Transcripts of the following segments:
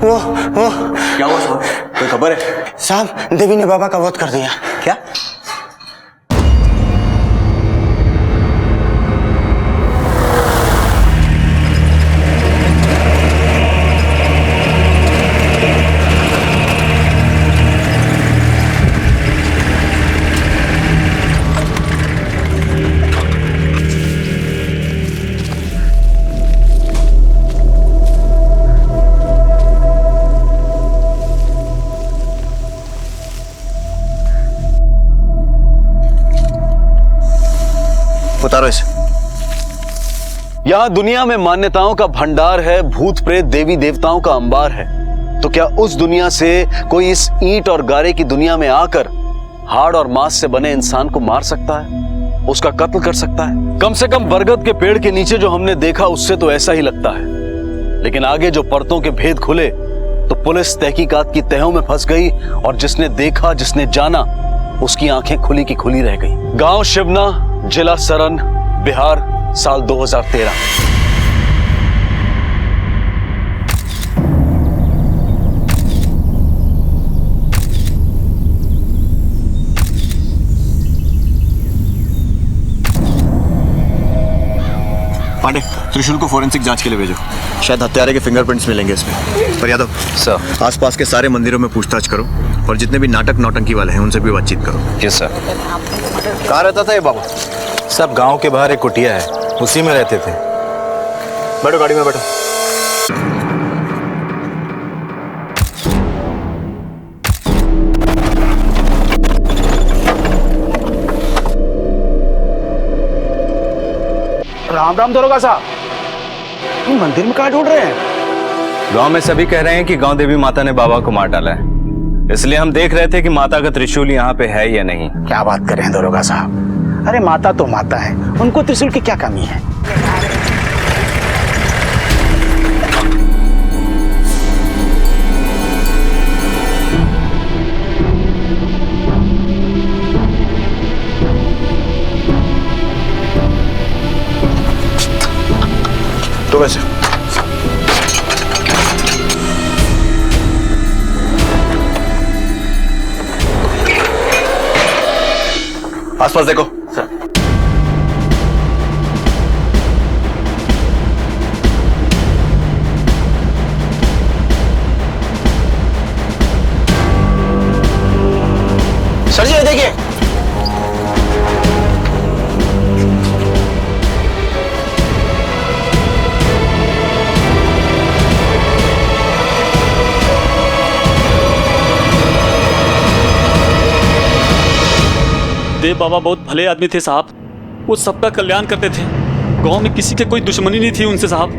वो क्या हुआ साहब, कोई खबर है? साहब देवी ने बाबा का वध कर दिया। क्या? उतारो इसे। यहाँ दुनिया में मान्यताओं का भंडार है, भूत प्रेत देवी देवताओं का अंबार है। तो क्या उस दुनिया से कोई इस ईंट और गारे की दुनिया में आकर हाड़ और मांस से बने इंसान को मार सकता है, उसका कत्ल कर सकता है? कम से कम बरगद के पेड़ के नीचे जो हमने देखा उससे तो ऐसा ही लगता है, लेकिन आगे जो परतों के भेद खुले तो पुलिस तहकीकात की तहों में फंस गई और जिसने देखा, जिसने जाना, उसकी आंखें खुली की खुली रह गई। गांव शिवना, जिला सरन, बिहार, साल 2013। पांडे, त्रिशूल को फोरेंसिक जांच के लिए भेजो। शायद हत्यारे के फिंगरप्रिंट्स मिलेंगे इसमें। पर यादव सर, आसपास के सारे मंदिरों में पूछताछ करो और जितने भी नाटक नौटंकी वाले हैं उनसे भी बातचीत करो। Yes sir. कहाँ रहता था ये बाबा? सब गांव के बाहर एक कुटिया है, उसी में रहते थे। बैठो गाड़ी में बैठो। राम राम दरोगा साहब, ये मंदिर में कहाँ ढूंढ रहे हैं? गांव में सभी कह रहे हैं कि गांव देवी माता ने बाबा को मार डाला है, इसलिए हम देख रहे थे कि माता का त्रिशूल यहाँ पे है या नहीं। क्या बात कर रहे हैं दरोगा साहब? अरे माता तो माता है, उनको त्रिशूल की क्या कमी है? तो वैसे आसपास देखो। सर। सर जी देखिए। देव बाबा बहुत भले आदमी थे साहब, वो सबका कल्याण करते थे। गांव में किसी के कोई दुश्मनी नहीं थी उनसे साहब।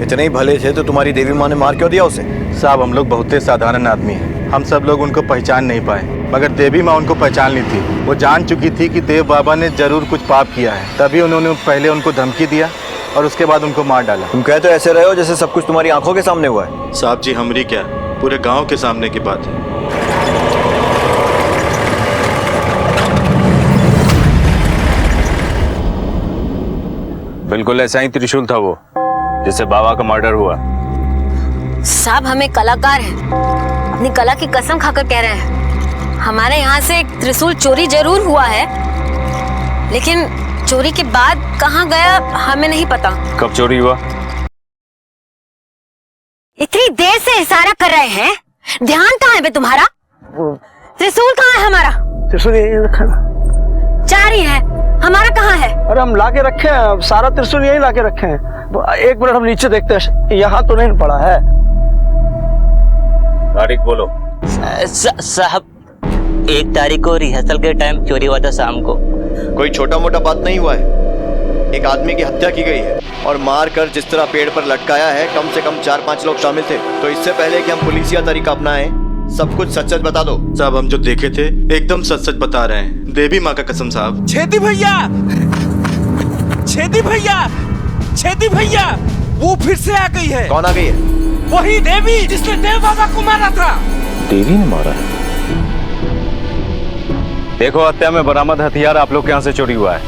इतने ही भले थे तो तुम्हारी देवी माँ ने मार क्यों दिया उसे? साहब हम लोग बहुत ही साधारण आदमी हैं, हम सब लोग उनको पहचान नहीं पाए, मगर देवी माँ उनको पहचान ली थी। वो जान चुकी थी कि देव बाबा ने जरूर कुछ पाप किया है, तभी उन्होंने पहले उनको धमकी दिया और उसके बाद उनको मार डाला। तुम कह तो ऐसे रहे हो जैसे सब कुछ तुम्हारी आंखों के सामने हुआ है। साहब जी हमारी क्या, पूरे गाँव के सामने की बात है। बिल्कुल ऐसा ही त्रिशूल था वो जिससे बाबा का मर्डर हुआ। साहब हमें कलाकार हैं, अपनी कला की कसम खाकर कह रहे हैं, हमारे यहाँ से एक त्रिशूल चोरी जरूर हुआ है, लेकिन चोरी के बाद कहाँ गया हमें नहीं पता। कब चोरी हुआ? इतनी देर से इशारा कर रहे हैं, ध्यान कहाँ है बे तुम्हारा? त्रिशूल कहाँ है हमारा? त्रिशूल यही रखा ना। चार ही है, हमारा कहाँ है? अरे हम लाके रखे हैं, सारा त्रिशूल यही लाके रखे हैं। एक मिनट हम नीचे देखते हैं, यहाँ तो नहीं पड़ा है। तारीख बोलो। साहब 1 तारीख को रिहर्सल के टाइम चोरी हुआ था शाम को। कोई छोटा मोटा बात नहीं हुआ है, एक आदमी की हत्या की गई है और मार कर जिस तरह पेड़ पर लटकाया है, कम से कम 4-5 लोग शामिल थे। तो इससे पहले कि हम पुलिसिया तरीका अपनाएं, सब कुछ सच सच बता दो। साहब हम जो देखे थे एकदम सच सच बता रहे हैं, देवी माँ का कसम साहब। छेदी भैया, छेदी भैया, छेदी भैया, वो फिर से आ गई है। कौन आ गई है? वही देवी जिसने देव बाबा को मारा था। देवी ने मारा है? देखो हत्या में बरामद हथियार आप लोग के यहाँ से चोरी हुआ है,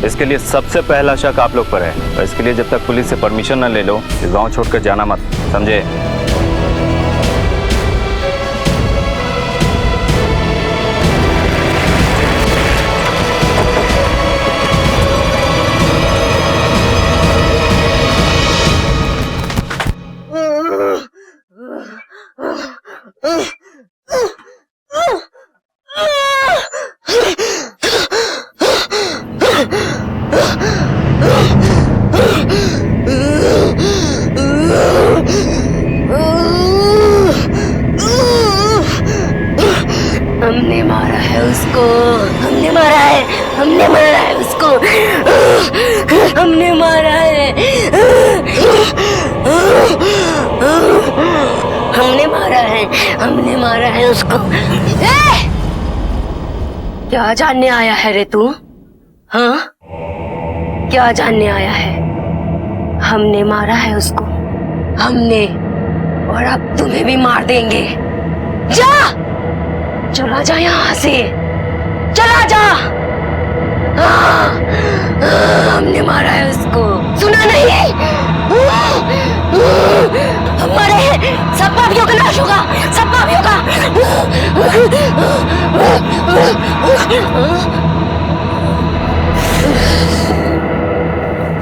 इसके लिए सबसे पहला शक आप लोग पर है। तो इसके लिए जब तक पुलिस से परमिशन न ले लो, इस गाँव छोड़कर जाना मत, समझे? हमने मारा है उसको, हमने मारा है, हमने मारा है उसको, हमने मारा है, हमने मारा है, हमने मारा है उसको। क्या जानने आया है रे तू? हाँ, क्या जानने आया है? हमने मारा है उसको, हमने, और अब तुम्हें भी मार देंगे। जा, चला जा यहाँ से, चला जा। हमने मारा है उसको, सुना नहीं? हम मरे हैं, सब पापियों का नाश होगा, सब पापियों का।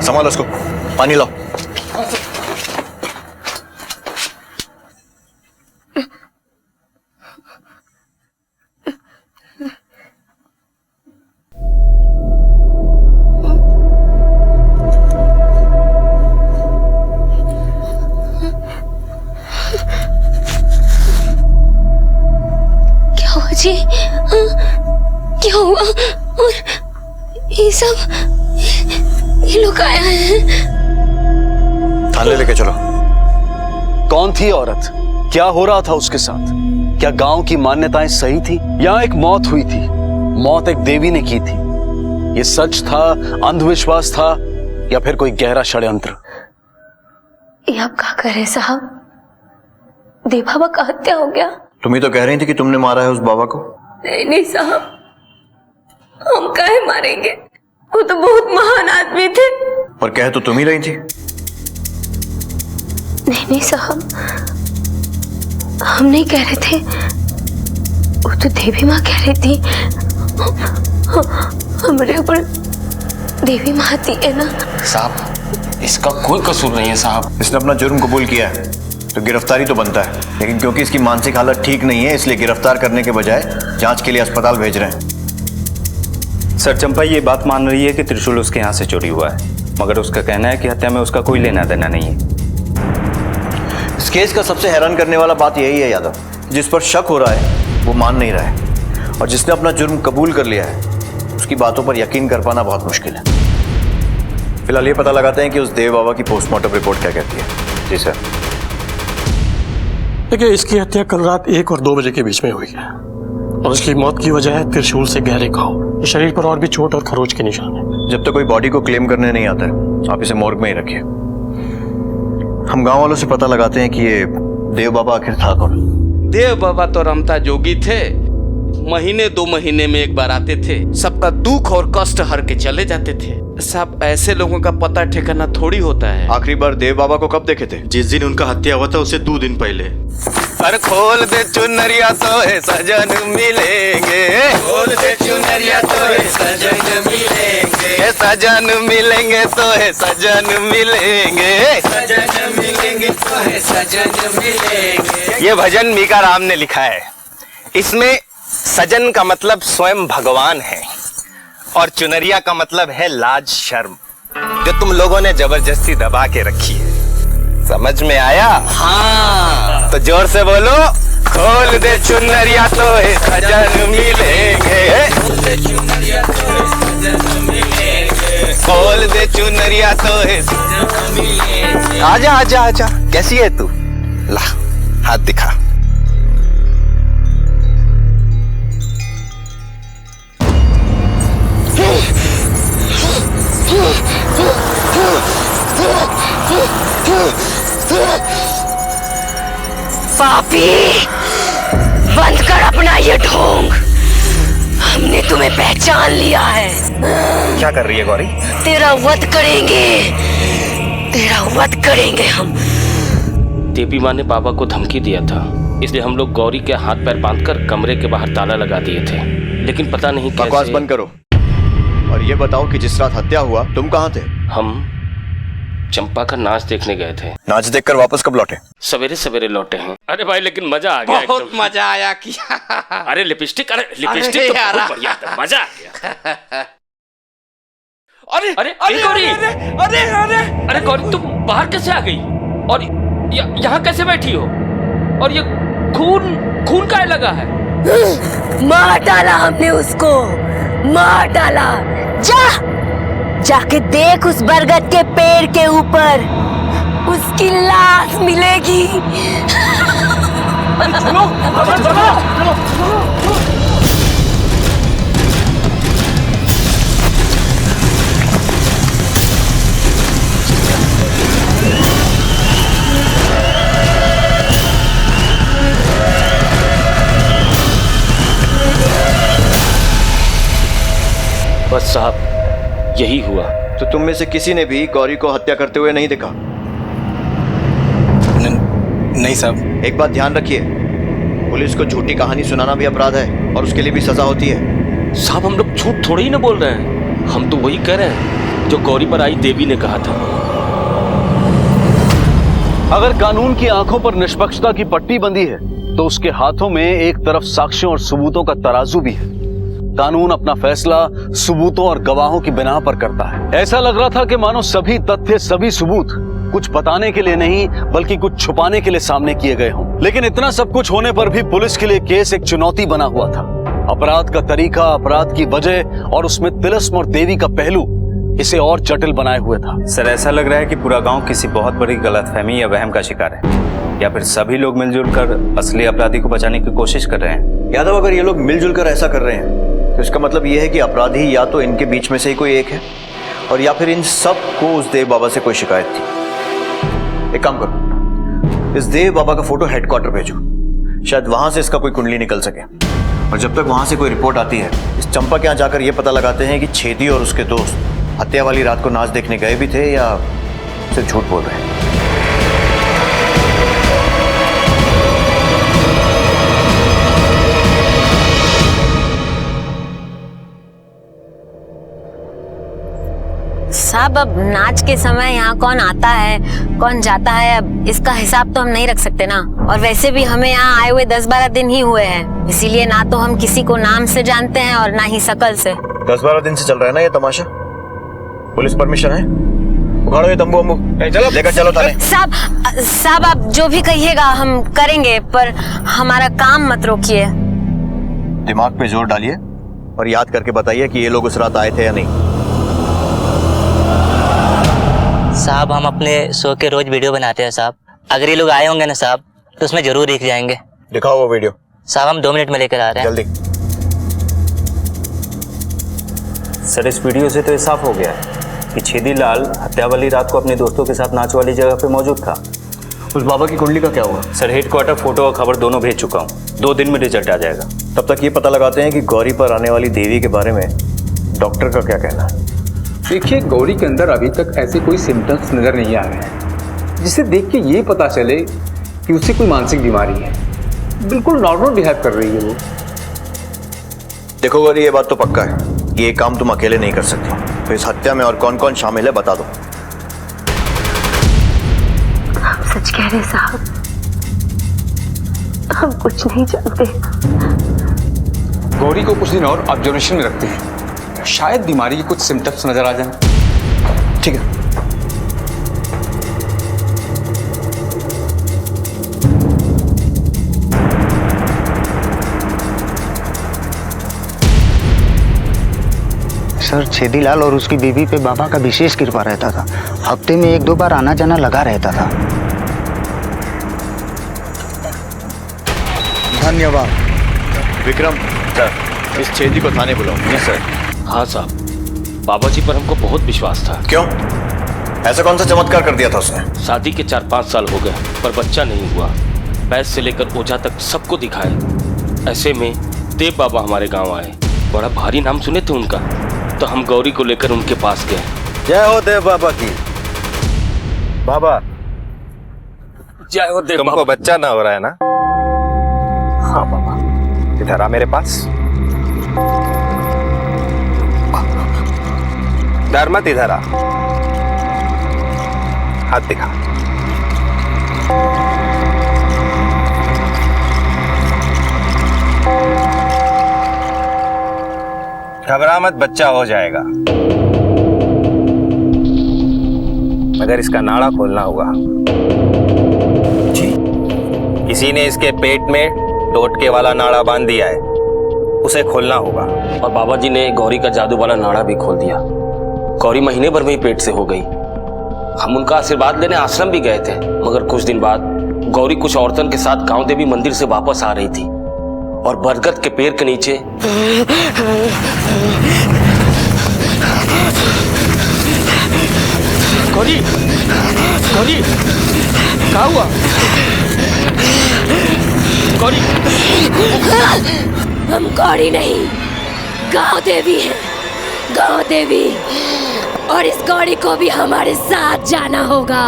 संभालो उसको, पानी लाओ। जी, क्या हुआ? और ये सब, ये लोग आए हैं। थाने लेके चलो। कौन थी औरत? क्या हो रहा था उसके साथ? क्या गांव की मान्यताएं सही थी? यहाँ एक मौत हुई थी, मौत एक देवी ने की थी। ये सच था, अंधविश्वास था, या फिर कोई गहरा षड्यंत्र? ये आप क्या कर रहे साहब? देव बाबा का हत्या हो गया। तुम ही तो कह रही थी कि तुमने मारा है उस बाबा को। नहीं साहब, हम काहे मारेंगे? वो तो बहुत महान आदमी थे। पर कह तो तुम ही रही थी। नहीं साहब, हम नहीं कह रहे थे, वो तो देवी माँ कह रही थी। हमारे ऊपर देवी माँ आती है ना। साहब, इसका कोई कसूर नहीं है साहब। इसने अपना जुर्म कबूल किया है तो गिरफ्तारी तो बनता है, लेकिन क्योंकि इसकी मानसिक हालत ठीक नहीं है इसलिए गिरफ्तार करने के बजाय जांच के लिए अस्पताल भेज रहे हैं। सर, चंपा ये बात मान रही है कि त्रिशूल उसके यहाँ से चोरी हुआ है, मगर उसका कहना है कि हत्या में उसका कोई लेना देना नहीं है। इस केस का सबसे हैरान करने वाला बात यही है यादव, जिस पर शक हो रहा है वो मान नहीं रहा है, और जिसने अपना जुर्म कबूल कर लिया है उसकी बातों पर यकीन कर पाना बहुत मुश्किल है। फिलहाल ये पता लगाते हैं कि उस देव बाबा की पोस्टमार्टम रिपोर्ट क्या कहती है। जी सर। देखिए, इसकी हत्या कल रात 1 और 2 बजे के बीच में हुई है, और उसकी मौत की वजह है त्रिशूल से गहरे घाव। शरीर पर और भी चोट और खरोच के निशान है। जब तक कोई बॉडी को क्लेम करने नहीं आता है आप इसे मोर्ग में ही रखिए। हम गांव वालों से पता लगाते हैं कि ये देव बाबा आखिर था कौन। देव बाबा तो रमता जोगी थे, महीने 2 महीने में एक बार आते थे, सबका दुख और कष्ट हर के चले जाते थे। साहब, ऐसे लोगों का पता ठिकाना थोड़ी होता है। आखिरी बार देव बाबा को कब देखे थे? जिस दिन उनका हत्या हुआ था उससे 2 दिन पहले। पर खोल दे चुनरिया तो है सजन मिलेंगे, खोल दे चुनरिया तो है सजन मिलेंगे, सजन मिलेंगे तो है सजन मिलेंगे, सजन मिलेंगे तो है सजन मिलेंगे। ये भजन मीका राम ने लिखा है। इसमें सजन का मतलब स्वयं भगवान है और चुनरिया का मतलब है लाज शर्म, जो तुम लोगों ने जबरदस्ती दबा के रखी है। समझ में आया? हाँ। तो जोर से बोलो, खोल दे चुनरिया तो है सजन मिलेंगे, खोल दे चुनरिया तो है सजन मिलेंगे, खोल दे चुनरिया तो है सजन मिलेंगे। आजा आजा आजा, कैसी है तू? ला हाथ दिखा। पापी, बंद कर अपना ये ढोंग। हमने तुम्हें पहचान लिया है। क्या कर रही है गौरी? तेरा वध करेंगे, तेरा वध करेंगे हम। देवी माँ ने बाबा को धमकी दिया था, इसलिए हम लोग गौरी के हाथ पैर बांधकर कमरे के बाहर ताला लगा दिए थे, लेकिन पता नहीं बकवास कैसे। बंद करो और ये बताओ कि जिस रात हत्या हुआ तुम कहाँ थे? चंपा का नाच देखने गए थे। नाच देखकर वापस कब लौटे? सवेरे सवेरे लौटे हैं। अरे भाई लेकिन मजा आ गया, बहुत एकदम। मजा आया किया। अरे लिपस्टिक तो यार। बहुत बढ़िया था, मजा आ गया। अरे अरे गौरी, अरे गौरी तुम बाहर कैसे आ गई और यहाँ कैसे बैठी हो? और ये खून काहे लगा है? मार डाला हमने उसको, मार डाला। जाके देख उस बरगद के पेड़ के ऊपर उसकी लाश मिलेगी। चलो। बस साहब यही हुआ। तो तुम में से किसी ने भी गौरी को हत्या करते हुए नहीं देखा? नहीं साहब। एक बात ध्यान रखिए, पुलिस को झूठी कहानी सुनाना भी अपराध है और उसके लिए भी सजा होती है। साहब हम लोग झूठ थोड़ी ही ना बोल रहे हैं, हम तो वही कह रहे हैं जो गौरी पर आई देवी ने कहा था। अगर कानून की आंखों पर निष्पक्षता की पट्टी बंधी है तो उसके हाथों में एक तरफ साक्ष्यों और सबूतों का तराजू भी है। कानून अपना फैसला सबूतों और गवाहों की बिना पर करता है। ऐसा लग रहा था कि मानो सभी तथ्य, सभी सबूत कुछ बताने के लिए नहीं बल्कि कुछ छुपाने के लिए सामने किए गए हों। लेकिन इतना सब कुछ होने पर भी पुलिस के लिए केस एक चुनौती बना हुआ था। अपराध का तरीका, अपराध की वजह और उसमें तिलस्म और देवी का पहलू इसे और जटिल बनाए हुए था। सर ऐसा लग रहा है कि पूरा गांव किसी बहुत बड़ी गलतफहमी या वहम का शिकार है, या फिर सभी लोग मिलजुल कर असली अपराधी को बचाने की कोशिश कर रहे हैं। यादव, अगर ये लोग मिलजुल कर ऐसा कर रहे हैं तो इसका मतलब यह है कि अपराधी या तो इनके बीच में से ही कोई एक है और या फिर इन सब को उस देव बाबा से कोई शिकायत थी। एक काम करो, इस देव बाबा का फोटो हेडक्वार्टर भेजो, शायद वहां से इसका कोई कुंडली निकल सके। और जब तक वहां से कोई रिपोर्ट आती है, इस चंपा के यहाँ जाकर यह पता लगाते हैं कि छेदी और उसके दोस्त हत्या वाली रात को नाच देखने गए भी थे या सिर्फ झूठ बोल रहे हैं। साहब अब नाच के समय यहाँ कौन आता है कौन जाता है, अब इसका हिसाब तो हम नहीं रख सकते ना। और वैसे भी हमें यहाँ आए हुए 10-12 दिन ही हुए हैं, इसीलिए ना तो हम किसी को नाम से जानते हैं और ना ही शकल से। 10-12 दिन से चल रहा है ना ये तमाशा? पुलिस परमिशन है? उखाड़ो ये तंबू अम्बू, चलो लेकर चलो थाने। साहब आप जो भी कहिएगा हम करेंगे, पर हमारा काम मत रोकिए। दिमाग पे जोर डालिए और याद करके बताइए कि ये लोग उस रात आए थे या नहीं। साहब हम अपने शो के रोज वीडियो बनाते हैं साहब, अगर ये लोग आए होंगे ना साहब तो उसमें जरूर दिख जाएंगे। दिखाओ वो वीडियो। साहब हम 2 मिनट में लेकर आ रहे हैं। जल्दी। सर इस वीडियो से तो ये साफ हो गया है कि छेदी लाल हत्या वाली रात को अपने दोस्तों के साथ नाच वाली जगह पे मौजूद था। उस बाबा की कुंडली का क्या हुआ? सर हेडक्वार्टर फोटो और खबर दोनों भेज चुका हूँ, 2 दिन में रिजल्ट आ जाएगा। तब तक ये पता लगाते हैं कि गौरी पर आने वाली देवी के बारे में डॉक्टर का क्या कहना है। देखिए गौरी के अंदर अभी तक ऐसे कोई सिम्टम्स नजर नहीं आ रहे हैं जिसे देख के ये पता चले कि उसे कोई मानसिक बीमारी है। बिल्कुल नॉर्मल बिहेव कर रही है वो। देखो गौरी, ये बात तो पक्का है, ये काम तुम अकेले नहीं कर सकते। तो इस हत्या में और कौन कौन शामिल है बता दो। आप सच कह रहे साहब, हम कुछ नहीं जानते। गौरी को कुछ दिन और ऑब्जर्वेशन में रखते हैं, शायद बीमारी के कुछ सिम्टम्स नजर आ जाएं। ठीक है। सर छेदीलाल और उसकी बीवी पे बाबा का विशेष कृपा रहता था, हफ्ते में 1-2 बार आना जाना लगा रहता था। धन्यवाद। विक्रम सर, इस छेदी को थाने बुलाओ। जी सर। हाँ साहब, बाबा जी पर हमको बहुत विश्वास था। क्यों? ऐसा कौन सा चमत्कार कर दिया था उसने? शादी के 4-5 साल हो गए पर बच्चा नहीं हुआ। बैस से लेकर ओझा तक सबको दिखाए। ऐसे में देव बाबा हमारे गांव आए, बड़ा भारी नाम सुने थे उनका, तो हम गौरी को लेकर उनके पास गए। जय हो देव बाबा की। बाबा जय हो देव तुमको बच्चा ना हो रहा है ना? हाँ बाबा। इधर आ मेरे पास। डर मत, इधर आ। हाथ दिखा। घबरा मत, बच्चा हो जाएगा, मगर इसका नाड़ा खोलना होगा। जी। किसी ने इसके पेट में टोटके वाला नाड़ा बांध दिया है, उसे खोलना होगा। और बाबा जी ने गौरी का जादू वाला नाड़ा भी खोल दिया। गौरी महीने भर में ही पेट से हो गई। हम उनका आशीर्वाद लेने आश्रम भी गए थे, मगर कुछ दिन बाद गौरी कुछ औरतन के साथ गांव देवी मंदिर से वापस आ रही थी और बरगद के पेड़ के नीचे गौरी, गौरी, क्या हुआ? गौरी, हम गौरी नहीं, गांव देवी है, गांव देवी। और इस गौरी को भी हमारे साथ जाना होगा,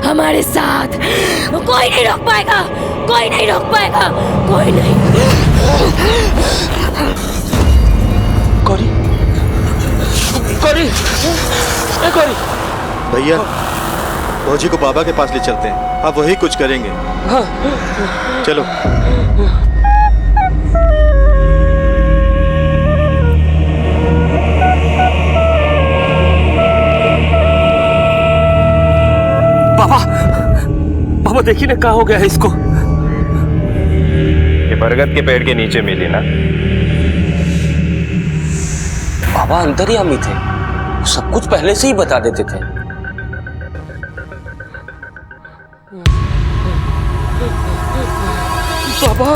हमारे साथ। कोई नहीं रोक पाएगा, कोई नहीं रोक पाएगा, कोई नहीं। गौरी, गौरी, गौरी। भैया, फौजी को बाबा के पास ले चलते हैं, अब वही कुछ करेंगे। हाँ। चलो। बाबा, बाबा देखिए ना क्या हो गया है इसको। ये बरगद के पेड़ के नीचे मिली ना। बाबा अंतर्यामी थे, सब कुछ पहले से ही बता देते थे। बाबा,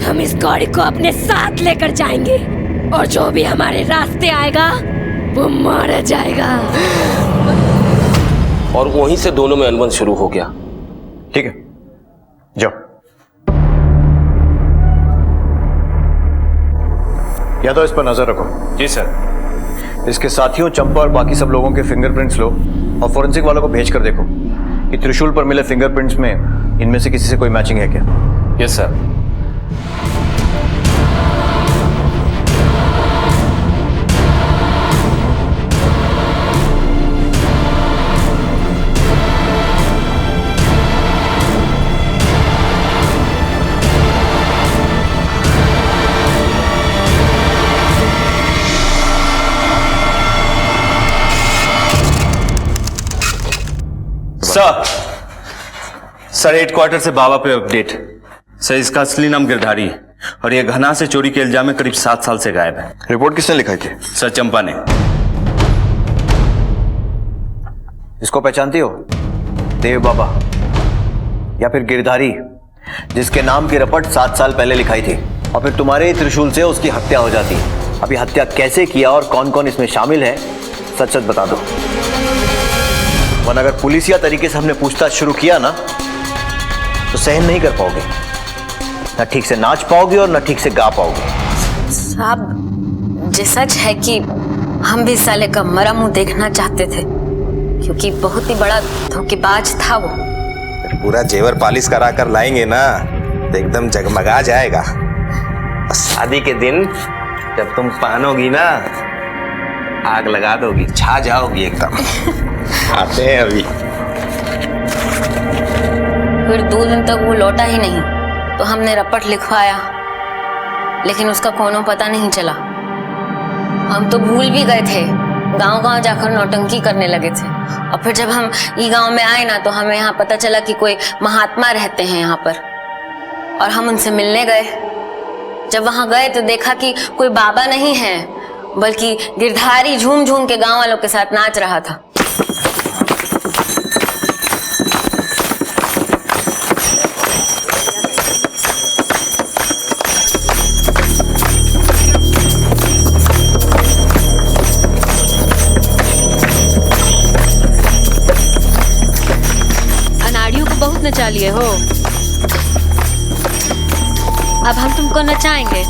हम इस गौरी को अपने साथ लेकर जाएंगे और जो भी हमारे रास्ते आएगा वो मारा जाएगा। और वहीं से दोनों में अनबन शुरू हो गया। ठीक है, जाओ। या तो इस पर नजर रखो। जी सर। इसके साथियों चंपा और बाकी सब लोगों के फिंगरप्रिंट्स लो और फोरेंसिक वालों को भेज कर देखो कि त्रिशूल पर मिले फिंगरप्रिंट्स में इनमें से किसी से कोई मैचिंग है क्या। Yes sir. सर हेडक्वार्टर से बाबा पे अपडेट। सर इसका असली नाम गिरधारी है और ये घना से चोरी के इल्जाम में करीब 7 साल से गायब है। रिपोर्ट किसने लिखाई थी? सर चंपा ने। इसको पहचानती हो? देव बाबा या फिर गिरधारी, जिसके नाम की रपट 7 साल पहले लिखाई थी और फिर तुम्हारे ही त्रिशूल से उसकी हत्या हो जाती। अभी हत्या कैसे किया और कौन कौन इसमें शामिल है सच सच बता दो, वरना अगर पुलिसिया तरीके से हमने पूछताछ शुरू किया ना तो सहन नहीं कर पाओगे, ना ठीक से नाच पाओगे और ना ठीक से गा पाओगे। साहब, ये सच है कि हम भी साले का मरा मुंह देखना चाहते थे, क्योंकि बहुत ही बड़ा धोखेबाज था वो। पूरा जेवर पालिश करा कर लाएंगे ना तो एकदम जगमगा जाएगा। और शादी के दिन जब तुम पहनोगी ना आग लगा दोगी, छा जाओगी एकदम। आते हैं अभी। फिर 2 दिन तक वो लौटा ही नहीं, तो हमने रपट लिखवाया, लेकिन उसका कोनो पता नहीं चला। हम तो भूल भी गए थे, गांव-गांव जाकर नौटंकी करने लगे थे। और फिर जब हम ई गांव में आए ना, तो हमें यहाँ पता चला कि कोई महात्मा रहते हैं यहाँ पर, और हम उनसे मिलने गए। जब वहां गए तो देखा कि कोई बाबा नहीं है, बल्कि गिरधारी झूम झूम के गांव वालों के साथ नाच रहा था। अनाड़ियों को बहुत नचा लिए हो, अब हम तुमको नचाएंगे।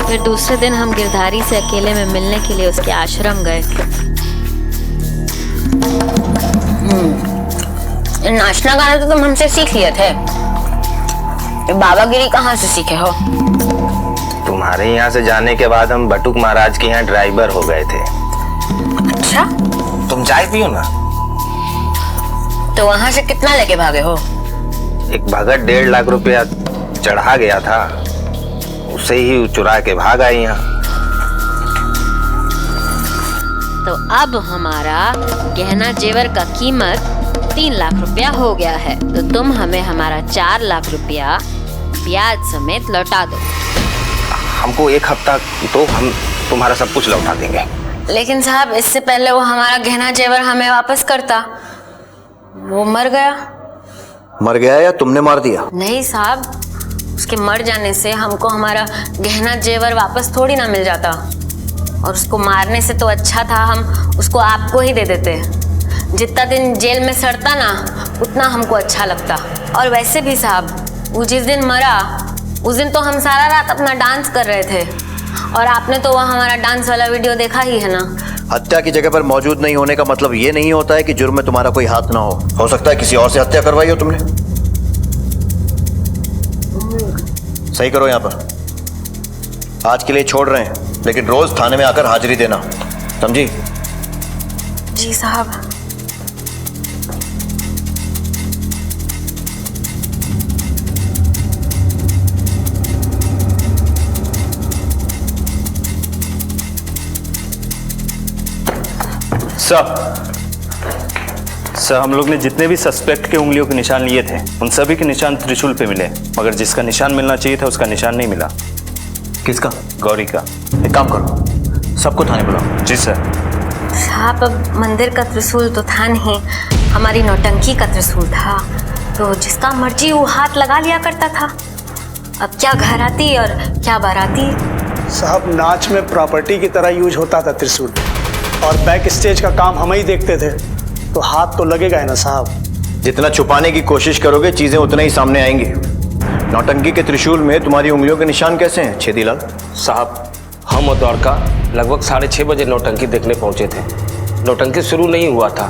फिर दूसरे दिन हम गिरधारी से अकेले में मिलने के लिए उसके आश्रम गए। नाचना गाना तो तुम हमसे सीख लिए थे, बाबागिरी कहाँ से सीखे हो? तुम्हारे यहाँ से जाने के बाद हम बटुक महाराज के यहाँ ड्राइवर हो गए थे। अच्छा, तुम चाय पियो ना। तो वहाँ से कितना लेके भागे हो? एक भगत 1.5 लाख रुपया चढ़ा गया था, उसे ही चुरा के भाग आई यहाँ। तो अब हमारा गहना जेवर का कीमत 3 लाख रुपया हो गया है, तो तुम हमें हमारा 4 लाख रुपया ब्याज समेत लौटा दो। हमको 1 हफ्ता तो हम तुम्हारा सब कुछ लौटा देंगे। लेकिन साहब, इससे पहले वो हमारा गहना जेवर हमें वापस करता, वो मर गया। मर गया या तुमने मार दिया? नहीं साहब, उसके मर जाने से हमको हमारा गहना जेवर वापस थोड़ी ना मिल जाता, और उसको मारने से तो अच्छा था हम उसको आपको ही दे देते। जितना दिन जेल में सड़ता ना, उतना हमको अच्छा लगता। और वैसे भी साहब, वो जिस दिन मरा उस दिन तो हम सारा रात अपना डांस कर रहे थे, और आपने तो वह हमारा डांस वाला वीडियो देखा ही है ना। हत्या की जगह पर मौजूद नहीं होने का मतलब ये नहीं होता है कि जुर्म में तुम्हारा कोई हाथ ना हो सकता है किसी और से हत्या करवाई हो तुमने। सही करो यहाँ पर। आज के लिए छोड़ रहे हैं, लेकिन रोज थाने में आकर हाजिरी देना, समझी? जी साहब। सर, हम लोग ने जितने भी सस्पेक्ट के उंगलियों के निशान लिए थे, उन सभी के निशान त्रिशूल पे मिले, मगर जिसका निशान मिलना चाहिए था उसका निशान नहीं मिला। किसका? गौरी का। एक काम करो, सबको थाने बुलाओ। जी सर। साहब, अब मंदिर का त्रिशूल तो था नहीं, हमारी नौटंकी का त्रिशूल था, तो जिसका मर्जी वो हाथ लगा लिया करता था। अब क्या घराती और क्या बाराती। साहब, नाच में प्रॉपर्टी की तरह यूज होता था त्रिशूल, और बैक स्टेज का काम हम ही देखते थे, तो हाथ तो लगेगा है ना साहब। जितना छुपाने की कोशिश करोगे चीजें उतना ही सामने आएंगी। नौटंकी के त्रिशूल में तुम्हारी उंगलियों के निशान कैसे हैं छेदीलाल? साहब, हम और द्वारका लगभग 6:30 बजे नौटंकी देखने पहुंचे थे। नौटंकी शुरू नहीं हुआ था,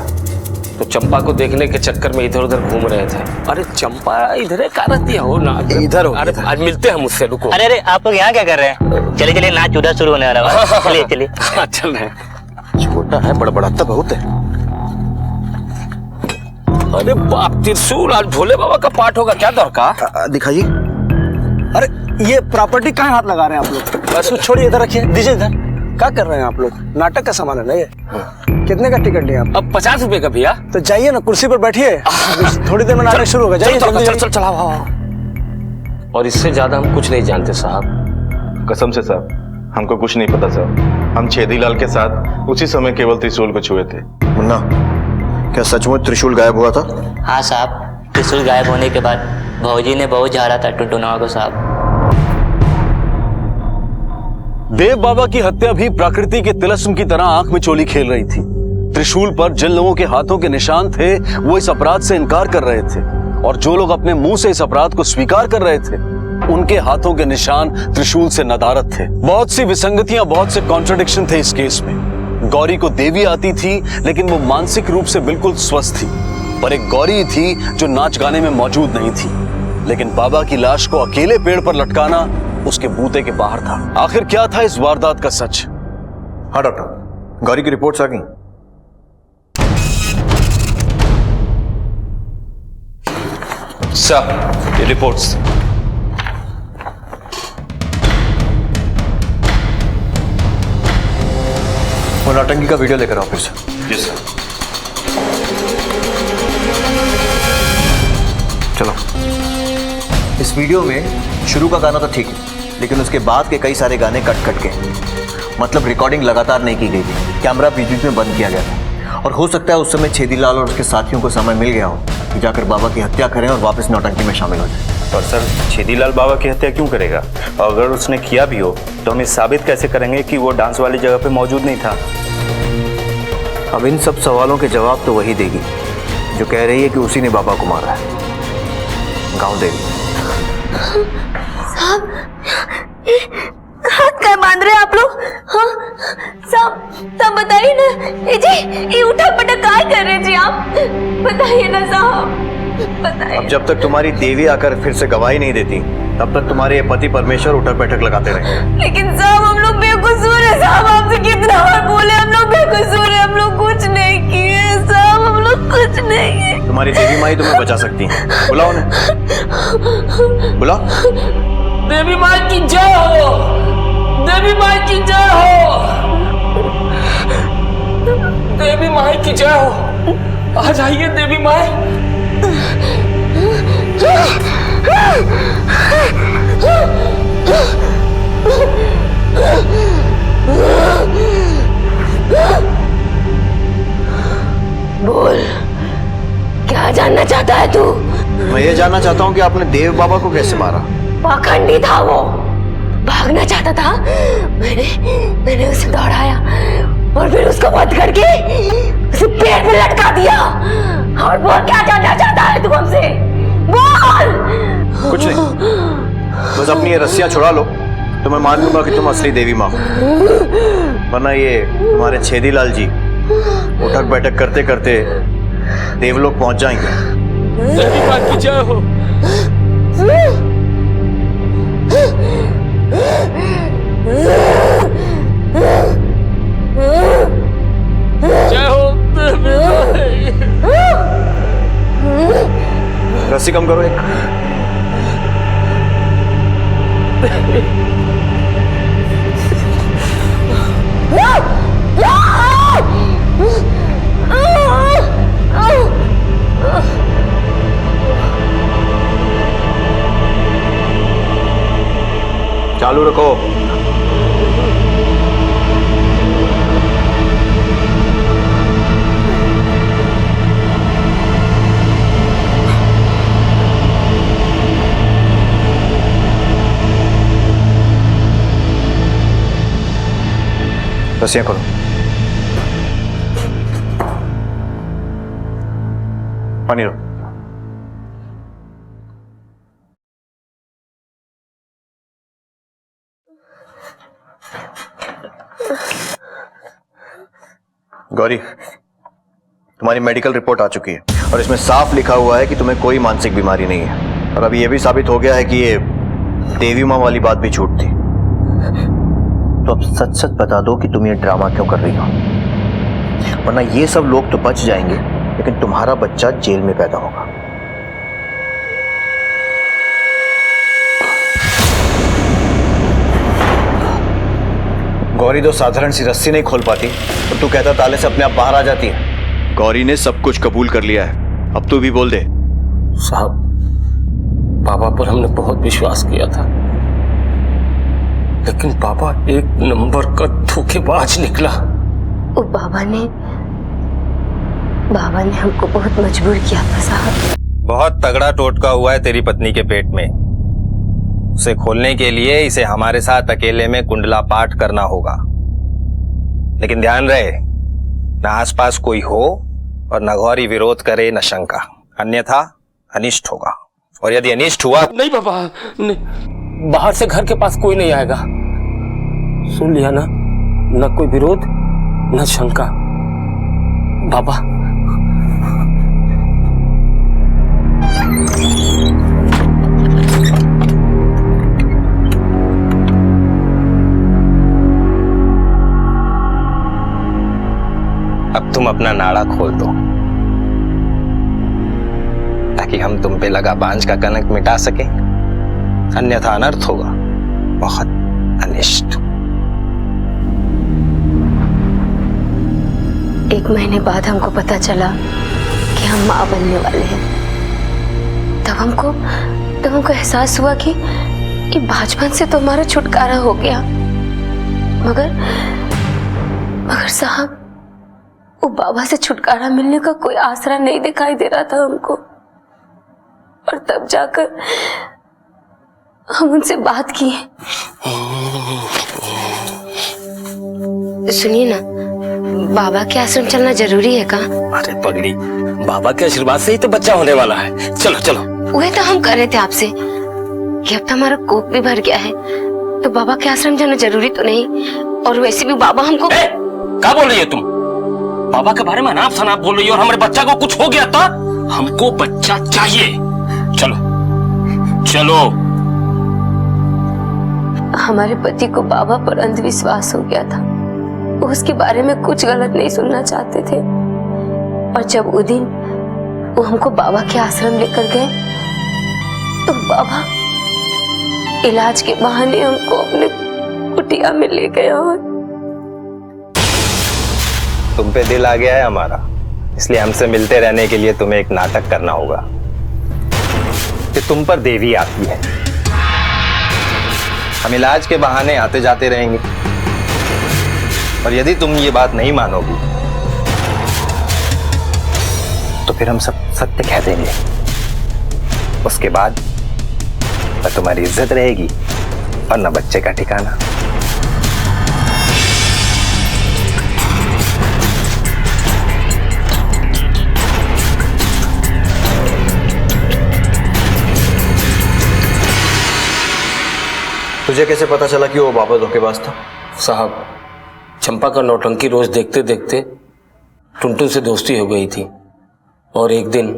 तो चंपा को देखने के चक्कर में इधर उधर घूम रहे थे। अरे चंपा इधर का रहती हो ना, इधर हो। अरे आज मिलते हैं मुझसे, रुको। अरे आप लोग यहाँ क्या कर रहे हैं? चलिए चलिए, नाच उधर शुरू होने वाला है। चलिए चलिए। चल रहे हैं। छोटा है, बड़बड़ाता बहुत है। अरे बाप, त्रिशूल आज भोले बाबा का पाठ होगा क्या? दौड़का दिखाइए। अरे ये प्रॉपर्टी कहाँ हाथ लगा रहे हैं आप लोग? बस छोड़िए, इधर रखिए, दीजिए इधर। क्या कर रहे हैं आप लोग? नाटक का सामान है ना ये? कितने का टिकट लिया आप? अब 50 रुपए का भैया। तो जाइए ना, कुर्सी पर बैठिए, थोड़ी देर में नाटक शुरू होगा। जाइए चल चला। और इससे ज्यादा हम कुछ नहीं जानते साहब। कसम से साहब, हमको कुछ नहीं पता साहब। हम छेदीलाल के साथ उसी समय केवल त्रिशूल को छुए थे। मुन्ना, क्या सचमुच त्रिशूल गायब हुआ था? हाँ साहब, त्रिशूल गायब होने के बाद भौजी ने बहुत झाड़ा था टुनटुनवा को साहब। देव बाबा की हत्या भी प्रकृति के तिलस्म की तरह आंख में चोली खेल रही थी। त्रिशूल पर जिन लोगों के हाथों के निशान थे, वो इस अपराध से इनकार कर रहे थे, और जो लोग अपने मुंह से इस अपराध को स्वीकार कर रहे थे, उनके हाथों के निशान त्रिशूल से नदारत थे। बहुत सी विसंगतियां, बहुत से कॉन्ट्रडिक्शन थे इस केस में। गौरी को देवी आती थी, लेकिन वो मानसिक रूप से बिल्कुल स्वस्थ थी, पर एक गौरी थी जो नाच गाने में मौजूद नहीं थी। लेकिन बाबा की लाश को अकेले पेड़ पर लटकाना उसके बूते के बाहर था। आखिर क्या था इस वारदात का सच? हाँ डॉक्टर, गौरी की रिपोर्ट्स आ गई। सर, ये रिपोर्ट्स। वो नौटंकी का वीडियो लेकर आओ फिर से। जी सर। चलो। इस वीडियो में शुरू का गाना तो ठीक है, लेकिन उसके बाद के कई सारे गाने कट कट के, मतलब रिकॉर्डिंग लगातार नहीं की गई थी, कैमरा बीच बीच में बंद किया गया था। और हो सकता है उस समय छेदीलाल और उसके साथियों को समय मिल गया हो कि जाकर बाबा की हत्या करें और वापस नौटंकी में शामिल हो जाए। और सर, छेदीलाल बाबा की हत्या क्यों करेगा? और अगर उसने किया भी हो तो हम ये साबित कैसे करेंगे कि वो डांस वाली जगह पे मौजूद नहीं था? अब इन सब सवालों के जवाब तो वही देगी जो कह रही है कि उसी ने बाबा को मारा है, गांव देवी। साहब, हाथ क्या बांध रहे हैं आप लोग? हाँ साहब बताइए ना। जी, ये उठा पटक क्या कर रहे जी आप? बताइए ना साहब। बताइए। अब जब तक तुम्हारी देवी आकर फिर से गवाही नहीं देती तब तक तुम्हारे पति परमेश्वर उठक बैठक लगाते रहे। लेकिन साहब हम लोग बेकसूर है साहब, आपसे कितना बार बोले हम लोग बेकसूर है, हम लोग कुछ नहीं किए साहब, हम लोग कुछ नहीं किए। तुम्हारी देवी माई तुम्हें बचा सकती है, बुलाओ उन्हें, बुलाओ। देवी माई की जय हो, देवी माई की जय हो, देवी माई की जय हो। आ जाइए देवी माई। बोल, क्या जानना चाहता है तू? मैं ये जानना चाहता हूँ कि आपने देव बाबा को कैसे मारा। पाखंडी था वो, भागना चाहता था, मैंने उसे दौड़ाया और फिर उसको बंद करके उसे पेड़ पे लटका दिया। और बोल, क्या जानना चाहता है तू हमसे? बोल। कुछ नहीं, बस अपनी ये रस्सियां छुड़ा लो तो मैं मान लूंगा कि तुम असली देवी माँ हो, वरना ये तुम्हारे छेदीलाल जी उठक बैठक करते करते देवलोक पहुंच जाएंगे। देवी माँ की जय हो। जय हो देवी माई। रस्सी कम करो एक। चालू रखो। रस्सियां खोलो। पानी लो। गौरी, तुम्हारी मेडिकल रिपोर्ट आ चुकी है और इसमें साफ लिखा हुआ है कि तुम्हें कोई मानसिक बीमारी नहीं है। और अभी यह भी साबित हो गया है कि ये देवी माँ वाली बात भी झूठ थी। तो अब सच सच बता दो कि तुम ये ड्रामा क्यों कर रही हो, वरना ये सब लोग तो बच जाएंगे लेकिन तुम्हारा बच्चा जेल में पैदा होगा। गौरी तो साधारण सी रस्सी नहीं खोल पाती तो तू कहता ताले से अपने आप बाहर आ जाती है। गौरी ने सब कुछ कबूल कर लिया है, अब तू भी बोल दे। साहब, बाबा पर हमने बहुत विश्वास किया था, लेकिन बाबा एक नंबर का धोखेबाज निकला। ओ बाबा ने हमको बहुत मजबूर किया था साहब। बहुत तगड़ा टोटका हुआ है तेरी पत्नी के पेट में। उसे खोलने के लिए इसे हमारे साथ अकेले में कुंडला पाठ करना होगा, लेकिन ध्यान रहे न आसपास कोई हो और न गौरी विरोध करे न शंका, अन्यथा अनिष्ट होगा। और यदि अनिष्ट हुआ नहीं बाबा, नहीं, बाहर से घर के पास कोई नहीं आएगा। सुन लिया ना, न कोई विरोध न शंका। बाबा अब तुम अपना नाड़ा खोल दो ताकि हम तुम पे लगा बांझ का कलंक मिटा सके, अन्यथा अनर्थ होगा, बहुत अनिष्ट। 1 महीने बाद हमको पता चला कि हम माँ बनने वाले हैं। तब हमको एहसास हुआ कि बचपन से तो हमारा छुटकारा हो गया, मगर साहब वो बाबा से छुटकारा मिलने का कोई आसरा नहीं दिखाई दे रहा था हमको। और तब जाकर हम उनसे बात की। सुनिए ना, बाबा के आश्रम चलना जरूरी है का? अरे पगड़ी, बाबा के आशीर्वाद से ही तो बच्चा होने वाला है। चलो चलो। वही तो हम कर रहे थे आपसे कि अब तो हमारा कोख भी भर गया है, तो बाबा के आश्रम जाना जरूरी तो नहीं? और वैसे भी बाबा हमको क्या बोल रही है तुम? बाबा के बारे में अनाप शनाप बोल रही हो और हमारे बच्चा को कुछ हो गया था? हमको बच्चा चाहिए। चलो चलो। हमारे पति को बाबा पर अंधविश्वास हो गया था। वो उसके बारे में कुछ गलत नहीं सुनना चाहते थे। और जब वो दिन वो हमको बाबा के आश्रम लेकर गए तो बाबा इलाज के बहाने हमको अपने कुटिया में ले गए। और तुम पे दिल आ गया है हमारा, इसलिए हमसे मिलते रहने के लिए तुम्हें एक नाटक करना होगा कि तुम पर देवी आती है। हम इलाज के बहाने आते जाते रहेंगे और यदि तुम ये बात नहीं मानोगी तो फिर हम सब सत्य कह देंगे। उसके बाद न तुम्हारी इज्जत रहेगी और न बच्चे का ठिकाना। तुझे कैसे पता चला कि वो बाबा धोखेबाज था? साहब, चंपा का नौटंकी रोज देखते देखते टुनटुन से दोस्ती हो गई थी और एक दिन।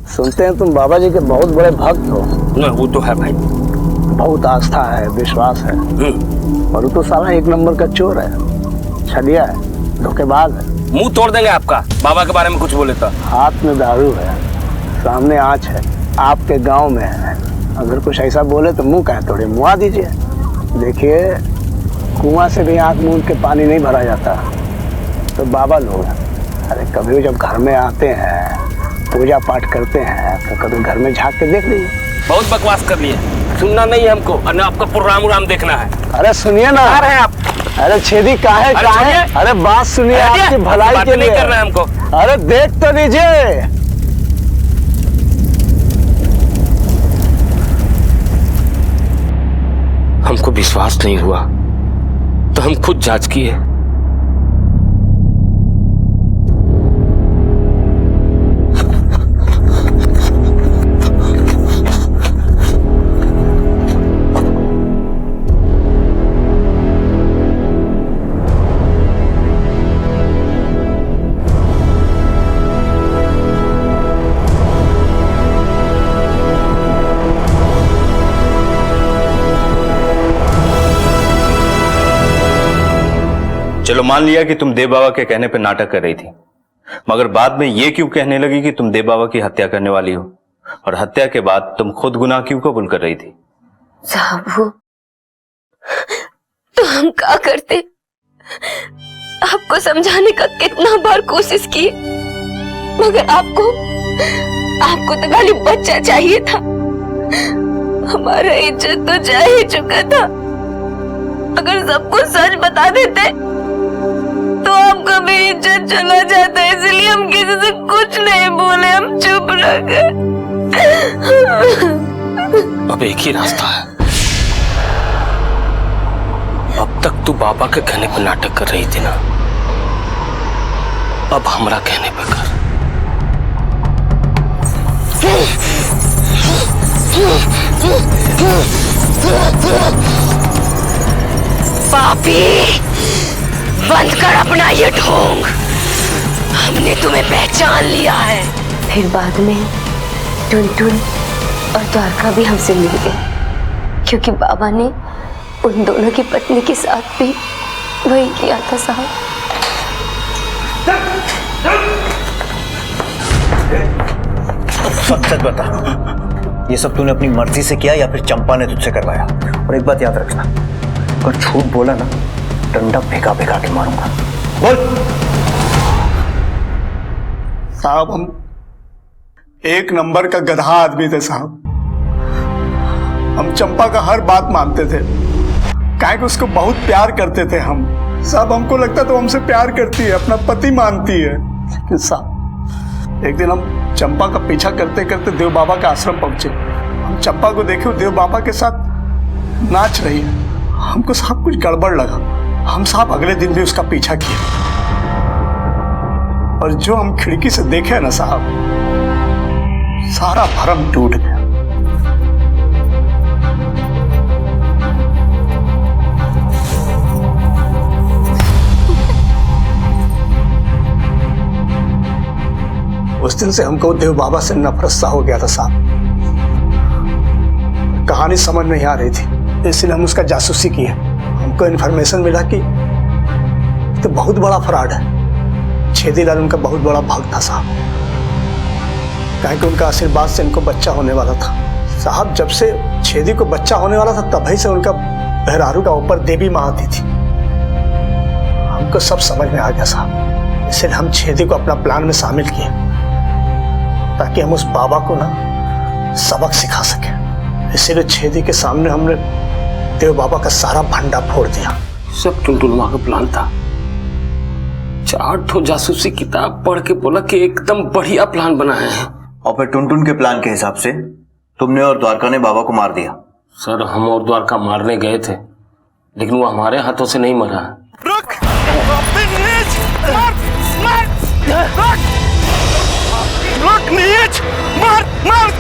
सुनते हैं तुम बाबा जी के बहुत बड़े भक्त हो। न, वो तो है भाई, बहुत आस्था है, विश्वास है। और वो तो साला एक नंबर का चोर है, छलिया है, धोखेबाज है। मुंह तोड़ देंगे आपका बाबा के बारे में कुछ बोले तो। हाथ में दारू है, सामने आँच है, आपके गांव में है। अगर कुछ ऐसा बोले तो मुंह कहे थोड़े मुआ दीजिए। देखिए, कुआं से भी आँख मूंद के पानी नहीं भरा जाता। तो बाबा लोग, अरे कभी जब घर में आते हैं, पूजा पाठ करते हैं, तो कभी घर में झांक के देख लीजिए। बहुत बकवास कर लिए, सुनना नहीं है हमको और ना आपका प्रोग्राम देखना है। अरे सुनिए ना। आ रहे हैं आप। अरे छेदी काहे काहे? अरे बात सुनिए, आपकी भलाई के लिए। नहीं करना है हमको। अरे देख तो लीजिए। हमको विश्वास नहीं हुआ तो हम खुद जांच किए। चलो मान लिया कि तुम देव बाबा के कहने पर नाटक कर रही थी, मगर बाद में ये क्यों कहने लगी कि तुम देव बाबा की हत्या करने वाली हो? और हत्या के बाद तुम खुद गुनाह क्यों कबूल कर रही थी? साहब, वो तो हम क्या करते? आपको समझाने का कितना बार कोशिश की, मगर आपको तो खाली बच्चा चाहिए था। हमारा इज्जत तो जा ही चुका था। अगर सबको सच बता देते तो आपका भी इज्जत चला जाता, इसलिए हम किसी से कुछ नहीं बोले, हम चुप रह गए। अब एक ही रास्ता है। अब तक तू बाबा के कहने पर नाटक कर रही थी ना, अब हमरा कहने पर कर। पापी, बंद कर अपना ये ढोंग। हमने तुम्हें पहचान लिया है। फिर बाद में टुनटुन और द्वारका भी हमसे मिल गए, क्योंकि बाबा ने उन दोनों की पत्नी के साथ भी वही किया था। साहब, सच बता, ये सब तूने अपनी मर्जी से किया या फिर चंपा ने तुझसे करवाया? और एक बात याद रखना, अगर झूठ बोला ना, डंडा फेंका फेंका के मारूंगा। बोल। साहब, हम एक नंबर का गधा आदमी थे साहब। हम चंपा का हर बात मानते थे, काहे कि उसको बहुत प्यार करते थे हम। साहब, हमको लगता तो हमसे प्यार करती है, अपना पति मानती है। लेकिन साहब, एक दिन हम चंपा का पीछा करते करते देव बाबा के आश्रम पहुंचे। हम चंपा को देखे वो देव बाबा के साथ नाच रही है। हमको साहब कुछ गड़बड़ लगा। हम साहब अगले दिन भी उसका पीछा किए, और जो हम खिड़की से देखे ना साहब, सारा भरम टूट गया। उस दिन से हमको देव बाबा से नफरत सा हो गया था साहब। कहानी समझ नहीं आ रही थी, इसलिए हम उसका जासूसी किए। हमको इन्फॉर्मेशन मिला कि तो बहुत बड़ा फ्रॉड है। छेदीलाल उनका बहुत बड़ा भक्त था साहब, कहें कि उनका आशीर्वाद से इनको बच्चा होने वाला था साहब। जब से छेदी को बच्चा होने वाला था तभी से उनका बहरारू का ऊपर देवी माँ आती थी। हमको सब समझ में आ गया साहब, इसलिए हम छेदी को अपना प्लान में शामिल किए ताकि हम उस बाबा को ना सबक सिखा सके। इसीलिए छेदी के सामने हमने देव बाबा का सारा भंडा फोड़ दिया। सब टुनटुनमा का प्लान था। 4 ठो जासूसी किताब पढ़ के बोला कि एकदम बढ़िया प्लान बनाया है। और फिर टुनटुन के प्लान के हिसाब से तुमने और द्वारका ने बाबा को मार दिया। सर हम और द्वारका मारने गए थे, लेकिन वो हमारे हाथों से नहीं मरा है। रुक! रुक नीच! मार! मार!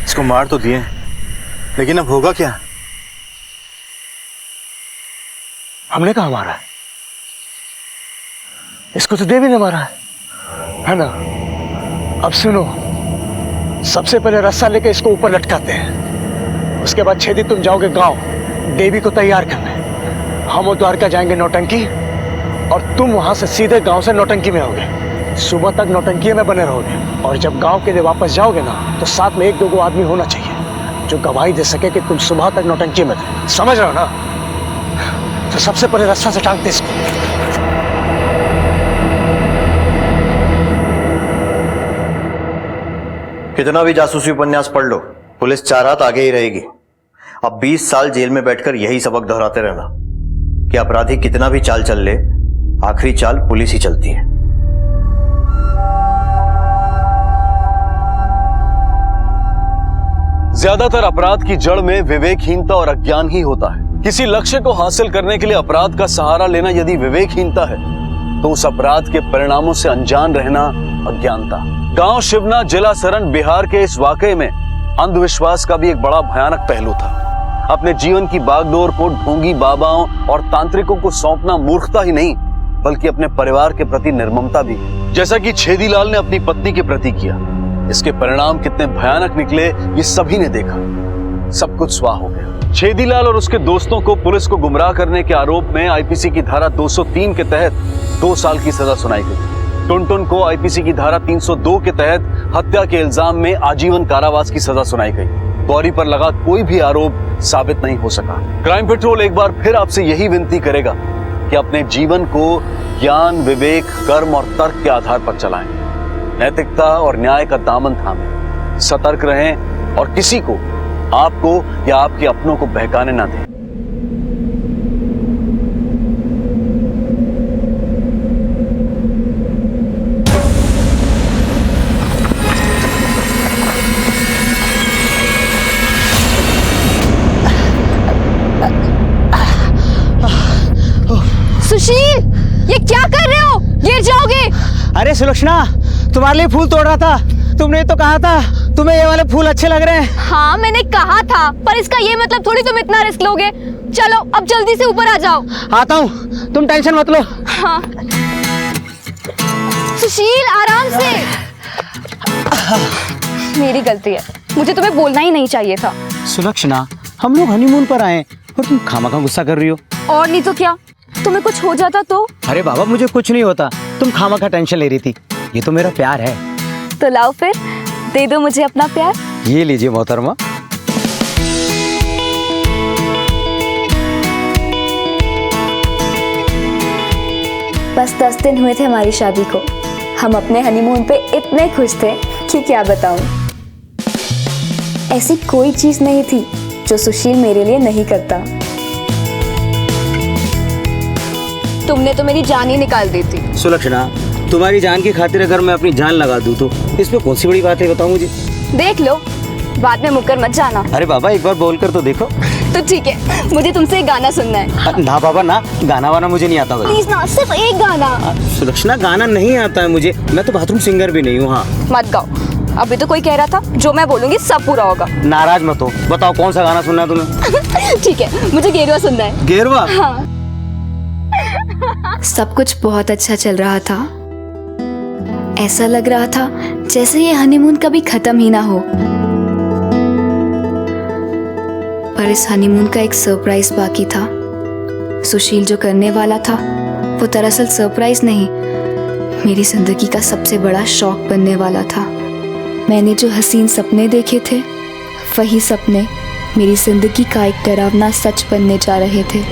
इसको मार तो दिए, लेकिन अब होगा क्या? हमने कहा मारा है? इसको तो देवी ने मारा है ना? अब सुनो, सबसे पहले रस्सा लेके इसको ऊपर लटकाते हैं। उसके बाद छेदी तुम जाओगे गांव देवी को तैयार करने। हम और द्वारका जाएंगे नौटंकी, और तुम वहां से सीधे गांव से नौटंकी में आओगे। सुबह तक नौटंकी में बने रहोगे, और जब गांव के लिए वापस जाओगे ना तो साथ में 1-2 आदमी होना चाहिए जो गवाही दे सके कि तुम सुबह तक नौटंकी में थे। समझ रहे हो ना? तो सबसे पहले रस्सा से टांगते इसको। कितना भी जासूसी उपन्यास पढ़ लो, पुलिस 4 हाथ आगे ही रहेगी। अब 20 साल जेल में बैठकर यही सबक दोहराते रहना कि अपराधी कितना भी चाल चल ले, आखिरी चाल पुलिस ही चलती है। ज्यादातर अपराध की जड़ में विवेकहीनता और अज्ञान ही होता है। किसी लक्ष्य को हासिल करने के लिए अपराध का सहारा लेना यदि विवेकहीनता है, तो उस अपराध के परिणामों से अनजान रहना अज्ञानता। गांव शिवना जिला सरन बिहार के इस वाकये में अंधविश्वास का भी एक बड़ा भयानक पहलू था। अपने जीवन की बागडोर को ढोंगी बाबाओं और तांत्रिकों को सौंपना मूर्खता ही नहीं, बल्कि अपने परिवार के प्रति निर्ममता भी, जैसा कि छेदीलाल ने अपनी पत्नी के प्रति किया। इसके परिणाम कितने भयानक निकले ये सभी ने देखा। सब कुछ स्वाह हो गया। छेदीलाल और उसके दोस्तों को पुलिस को गुमराह करने के आरोप में आईपीसी की धारा 203 के तहत 2 साल की सजा सुनाई गई। टुनटुन को आईपीसी की धारा 302 के तहत हत्या के इल्जाम में आजीवन कारावास की सजा सुनाई गई। गौरी पर लगा कोई भी आरोप साबित नहीं हो सका। क्राइम पेट्रोल एक बार फिर आपसे यही विनती करेगा कि अपने जीवन को ज्ञान, विवेक, कर्म और तर्क के आधार पर चलाएं। नैतिकता और न्याय का दामन थामें, सतर्क रहें और किसी को, आपको या आपके अपनों को बहकाने ना दें। सुशील, ये क्या कर रहे हो? गिर जाओगे। अरे सुलक्षणा, तुम्हारे लिए फूल तोड़ रहा था। तुमने तो कहा था तुम्हें ये वाले फूल अच्छे लग रहे हैं। हाँ मैंने कहा था, पर इसका ये मतलब थोड़ी तुम इतना रिस्क लोगे। चलो अब जल्दी से ऊपर आ जाओ। आता हूँ, तुम टेंशन मत लो। हाँ सुशील, आराम से। मेरी गलती है, मुझे तुम्हें बोलना ही नहीं चाहिए था। सुलक्षणा, हम लोग हनीमून पर आए और तुम खामखा गुस्सा कर रही हो। और नहीं तो क्या, तुम्हें कुछ हो जाता तो? अरे बाबा, मुझे कुछ नहीं होता, तुम खामखा टेंशन ले रही थी। ये तो मेरा प्यार है। तो लाओ फिर, दे दो मुझे अपना प्यार। ये लीजिए मोहतरमा। बस 10 दिन हुए थे हमारी शादी को। हम अपने हनीमून पे इतने खुश थे कि क्या बताऊं। ऐसी कोई चीज नहीं थी जो सुशील मेरे लिए नहीं करता। तुमने तो मेरी जान ही निकाल दी थी। सुलक्षणा, तुम्हारी जान की खातिर अगर मैं अपनी जान लगा दूं तो इसमें कौन सी बड़ी बात है, बताओ मुझे। देख लो, बाद में मुकर मत जाना। अरे बाबा, एक बार बोल कर तो देखो। तो ठीक है, मुझे तुमसे एक गाना सुनना है। ना बाबा ना, गाना वाना मुझे नहीं आता। प्लीज ना, सिर्फ एक गाना। सुलक्षणा, गाना नहीं आता है मुझे, मैं तो बाथरूम सिंगर भी नहीं हूँ। हाँ मत गाओ, अभी तो कोई कह रहा था जो मैं बोलूंगी सब पूरा होगा। नाराज मत हो, बताओ कौन सा गाना सुनना है तुम्हें। ठीक है, मुझे गेरुआ सुनना है। गेरुआ? हाँ। सब कुछ बहुत अच्छा चल रहा था, ऐसा लग रहा था जैसे ये हनीमून कभी खत्म ही ना हो। पर इस हनीमून का एक सरप्राइज बाकी था। सुशील जो करने वाला था वो दरअसल सरप्राइज नहीं, मेरी जिंदगी का सबसे बड़ा शौक बनने वाला था। मैंने जो हसीन सपने देखे थे वही सपने मेरी जिंदगी का एक डरावना सच बनने जा रहे थे।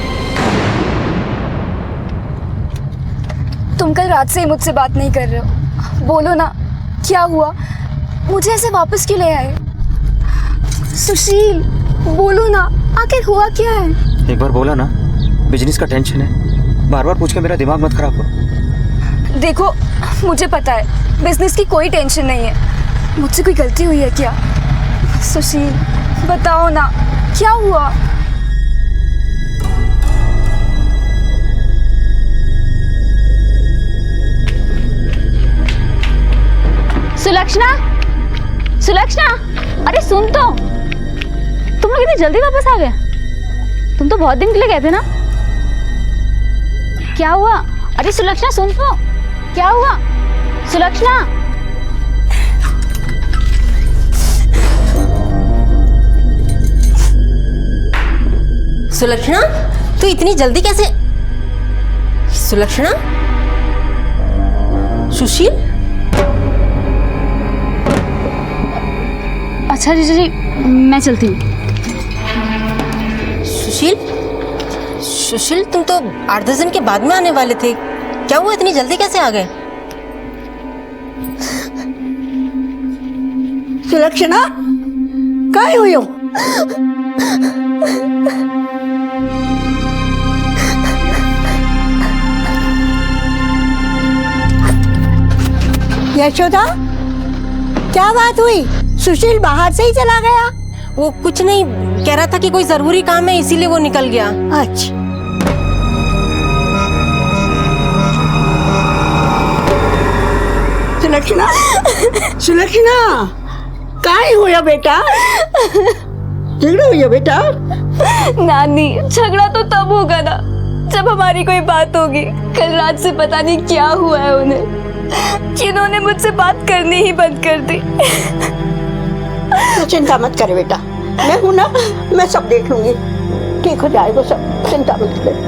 तुम कल रात से ही मुझसे बात नहीं कर रहे हो, बोलो ना क्या हुआ, मुझे ऐसे वापस क्यों ले आए? सुशील बोलो ना, आखिर हुआ क्या है? एक बार बोला ना, बिजनेस का टेंशन है, बार बार पूछ के मेरा दिमाग मत खराब करो। देखो, मुझे पता है बिजनेस की कोई टेंशन नहीं है, मुझसे कोई गलती हुई है क्या? सुशील बताओ ना क्या हुआ? सुलक्षणा, सुलक्षणा, अरे सुन तो, तुम लोग इतनी जल्दी वापस आ गए? तुम तो बहुत दिन के लिए गए थे ना? क्या हुआ? अरे सुलक्षणा सुन तो, क्या हुआ? सुलक्षणा, सुलक्षणा, तू इतनी जल्दी कैसे? सुलक्षणा, सुशील? अच्छा जीजा जी, मैं चलती हूँ। सुशील, सुशील तुम तो 8-10 दिन के बाद में आने वाले थे, क्या हुआ इतनी जल्दी कैसे आ गए? सुलक्षणा, काय हुई हो? यशोदा, क्या बात हुई? सुशील बाहर से ही चला गया? वो कुछ नहीं, कह रहा था कि कोई जरूरी काम है इसीलिए वो निकल गया। अच्छा। सुलक्षणा, सुलक्षणा, काय हुआ बेटा? झगड़ा हुआ बेटा? नानी, झगड़ा तो तब होगा ना जब हमारी कोई बात होगी। कल रात से पता नहीं क्या हुआ है उन्हें, जिन्होंने मुझसे बात करनी ही बंद कर दी। तो चिंता मत कर बेटा, मैं हूं ना, मैं सब देख लूंगी, ठीक हो जाएगा सब, चिंता मत कर।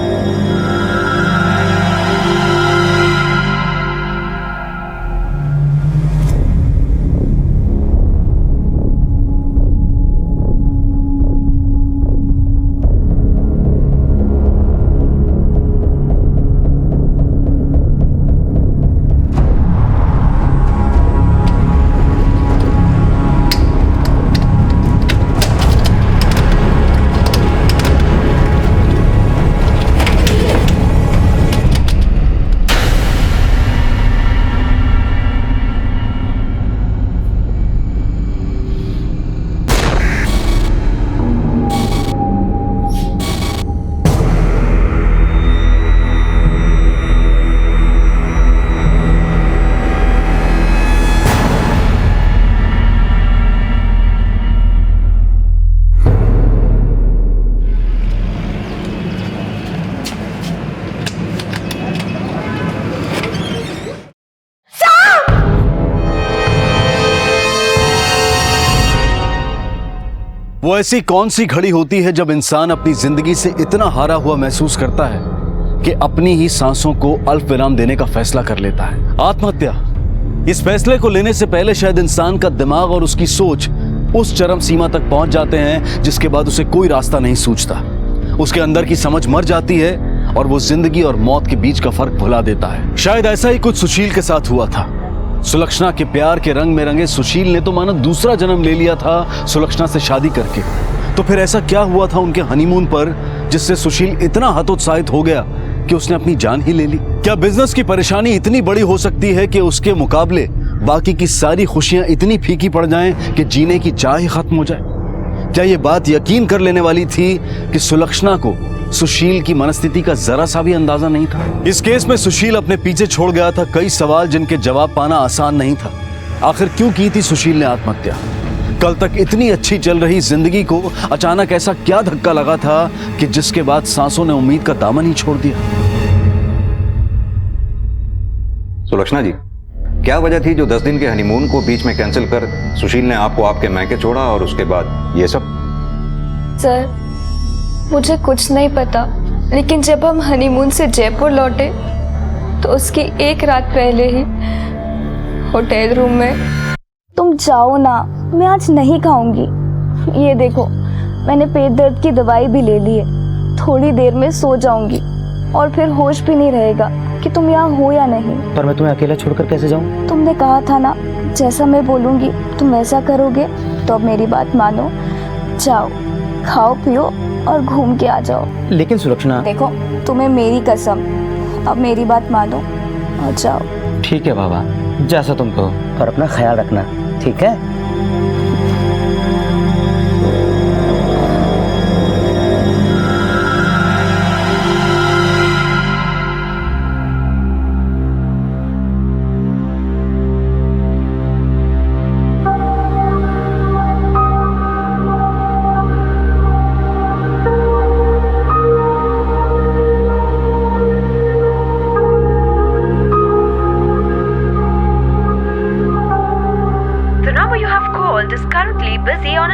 वो ऐसी कौन सी घड़ी होती है जब इंसान अपनी जिंदगी से इतना हारा हुआ महसूस करता है कि अपनी ही सांसों को अल्प विराम देने का फैसला कर लेता है? आत्महत्या। इस फैसले को लेने से पहले शायद इंसान का दिमाग और उसकी सोच उस चरम सीमा तक पहुंच जाते हैं जिसके बाद उसे कोई रास्ता नहीं सूझता। उसके अंदर की समझ मर जाती है और वो जिंदगी और मौत के बीच का फर्क भुला देता है। शायद ऐसा ही कुछ सुशील के साथ हुआ था। सुलक्षणा के प्यार के रंग में रंगे सुशील ने तो मानो दूसरा जन्म ले लिया था सुलक्षणा से शादी करके। तो फिर ऐसा क्या हुआ था उनके हनीमून पर जिससे सुशील इतना हतोत्साहित हो गया कि उसने अपनी जान ही ले ली? क्या बिजनेस की परेशानी इतनी बड़ी हो सकती है कि उसके मुकाबले बाकी की सारी खुशियां इतनी फीकी पड़ जाएं कि जीने की चाह ही खत्म हो जाए? क्या ये बात यकीन कर लेने वाली थी कि सुलक्षणा को सुशील की मनस्थिति का जरा सा भी अंदाजा नहीं था? इस केस में सुशील अपने पीछे छोड़ गया था कई सवाल जिनके जवाब पाना आसान नहीं था। आखिर क्यों की थी सुशील ने आत्महत्या? कल तक इतनी अच्छी चल रही जिंदगी को अचानक ऐसा क्या धक्का लगा था कि जिसके बाद सांसों ने उम्मीद का दामन ही छोड़ दिया? सुलक्षणा जी, क्या वजह थी जो 10 दिन के हनीमून को बीच में कैंसिल कर सुशील ने आपको आपके मायके छोड़ा और उसके बाद ये सब? सर, मुझे कुछ नहीं पता, लेकिन जब हम हनीमून से जयपुर लौटे तो उसकी एक रात पहले ही होटल रूम में, तुम जाओ ना, मैं आज नहीं खाऊंगी। ये देखो, मैंने पेट दर्द की दवाई भी ले ली है, थोड़ी देर में सो जाऊंगी और फिर होश भी नहीं रहेगा कि तुम यहाँ हो या नहीं। पर मैं तुम्हें अकेला छोड़कर कैसे जाऊँ? तुमने कहा था ना, जैसा मैं बोलूंगी तुम वैसा करोगे, तो अब मेरी बात मानो, जाओ खाओ पियो और घूम के आ जाओ। लेकिन सुलक्षणा, देखो, तुम्हें मेरी कसम, अब मेरी बात मानो और जाओ। ठीक है बाबा, जैसा तुम कहो, पर अपना ख्याल रखना, ठीक है?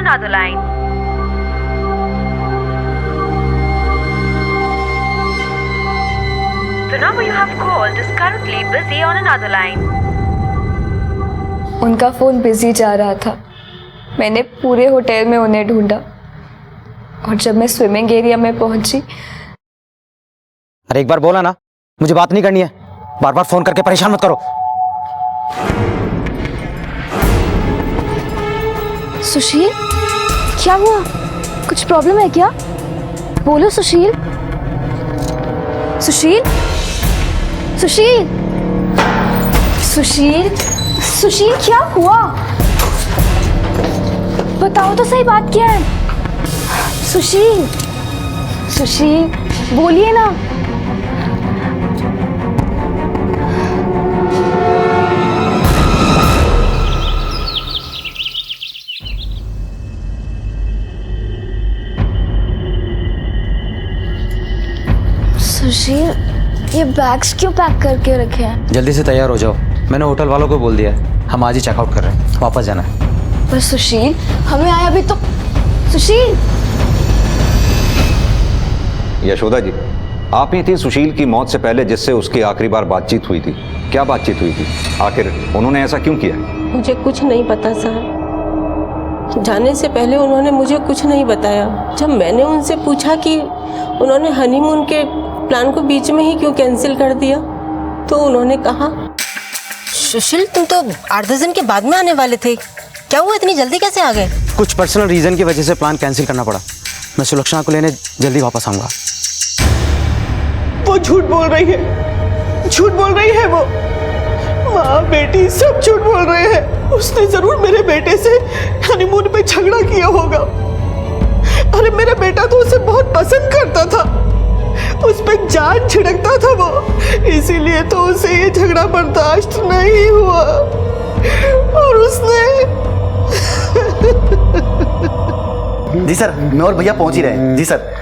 another line. The number you have called is currently busy on another line. उनका फोन बिजी जा रहा था। मैंने पूरे होटल में उन्हें ढूंढा और जब मैं स्विमिंग एरिया में पहुंची। अरे एक बार बोला ना, मुझे बात नहीं करनी है, बार बार फोन करके परेशान मत करो। सुशील, क्या हुआ? कुछ प्रॉब्लम है क्या? बोलो सुशील। सुशील, सुशील, सुशील, सुशील, क्या हुआ? बताओ तो सही, बात क्या है? सुशील, सुशील, बोलिए ना। सुशील, ये बैग्स क्यों पैक करके रखे हैं? जल्दी से तैयार हो जाओ, मैंने होटल वालों को बोल दिया है, हम आज ही चेकआउट कर रहे हैं, वापस जाना है। पर सुशील, हमें आया अभी तो। सुशील, यशोदा जी, आप ही थी सुशील की मौत से पहले जिससे उसकी आखिरी बार बातचीत हुई थी। क्या बातचीत हुई थी? आखिर उन्होंने ऐसा क्यों किया? मुझे कुछ नहीं पता सर, जाने से पहले उन्होंने मुझे कुछ नहीं बताया। जब मैंने उनसे पूछा कि उन्होंने हनीमून के प्लान को बीच में ही क्यों कैंसिल कर दिया, तो उन्होंने कहा, सुशील तुम तो 8-10 दिन के बाद में आने वाले थे, क्या हुआ, इतनी जल्दी कैसे आ गए? कुछ पर्सनल रीजन की वजह से प्लान कैंसिल करना पड़ा। मैं सुलक्षणा को लेने जल्दी वापस आऊंगा। वो झूठ बोल रही है, झूठ बोल रही है वो। माँ बेटी सब झूठ बोल रहे हैं। उसने जरूर मेरे बेटे से हनीमून पे झगड़ा किया होगा। अरे मेरा बेटा तो उसे बहुत पसंद करता था, उस पर जान छिड़कता था वो, इसीलिए तो उसे ये झगड़ा बर्दाश्त नहीं हुआ और उसने। जी सर, मैं और भैया पहुंच ही रहे हैं। जी सर।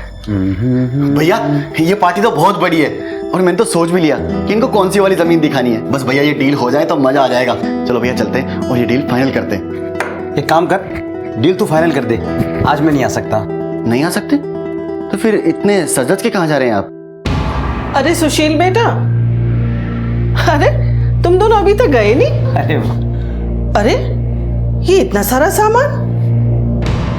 भैया, ये पार्टी तो बहुत बड़ी है और मैंने तो सोच भी लिया कि इनको कौन सी वाली जमीन दिखानी है। बस भैया ये डील हो जाए तो मजा आ जाएगा। चलो भैया चलते हैं और ये डील फाइनल करते हैं। एक काम कर, डील तू फाइनल कर दे, आज मैं नहीं आ सकता। नहीं आ सकते? तो फिर इतने सज के कहाँ जा रहे हैं आप? अरे सुशील बेटा, अरे तुम दोनों अभी तक गए नहीं? अरे ये इतना सारा सामान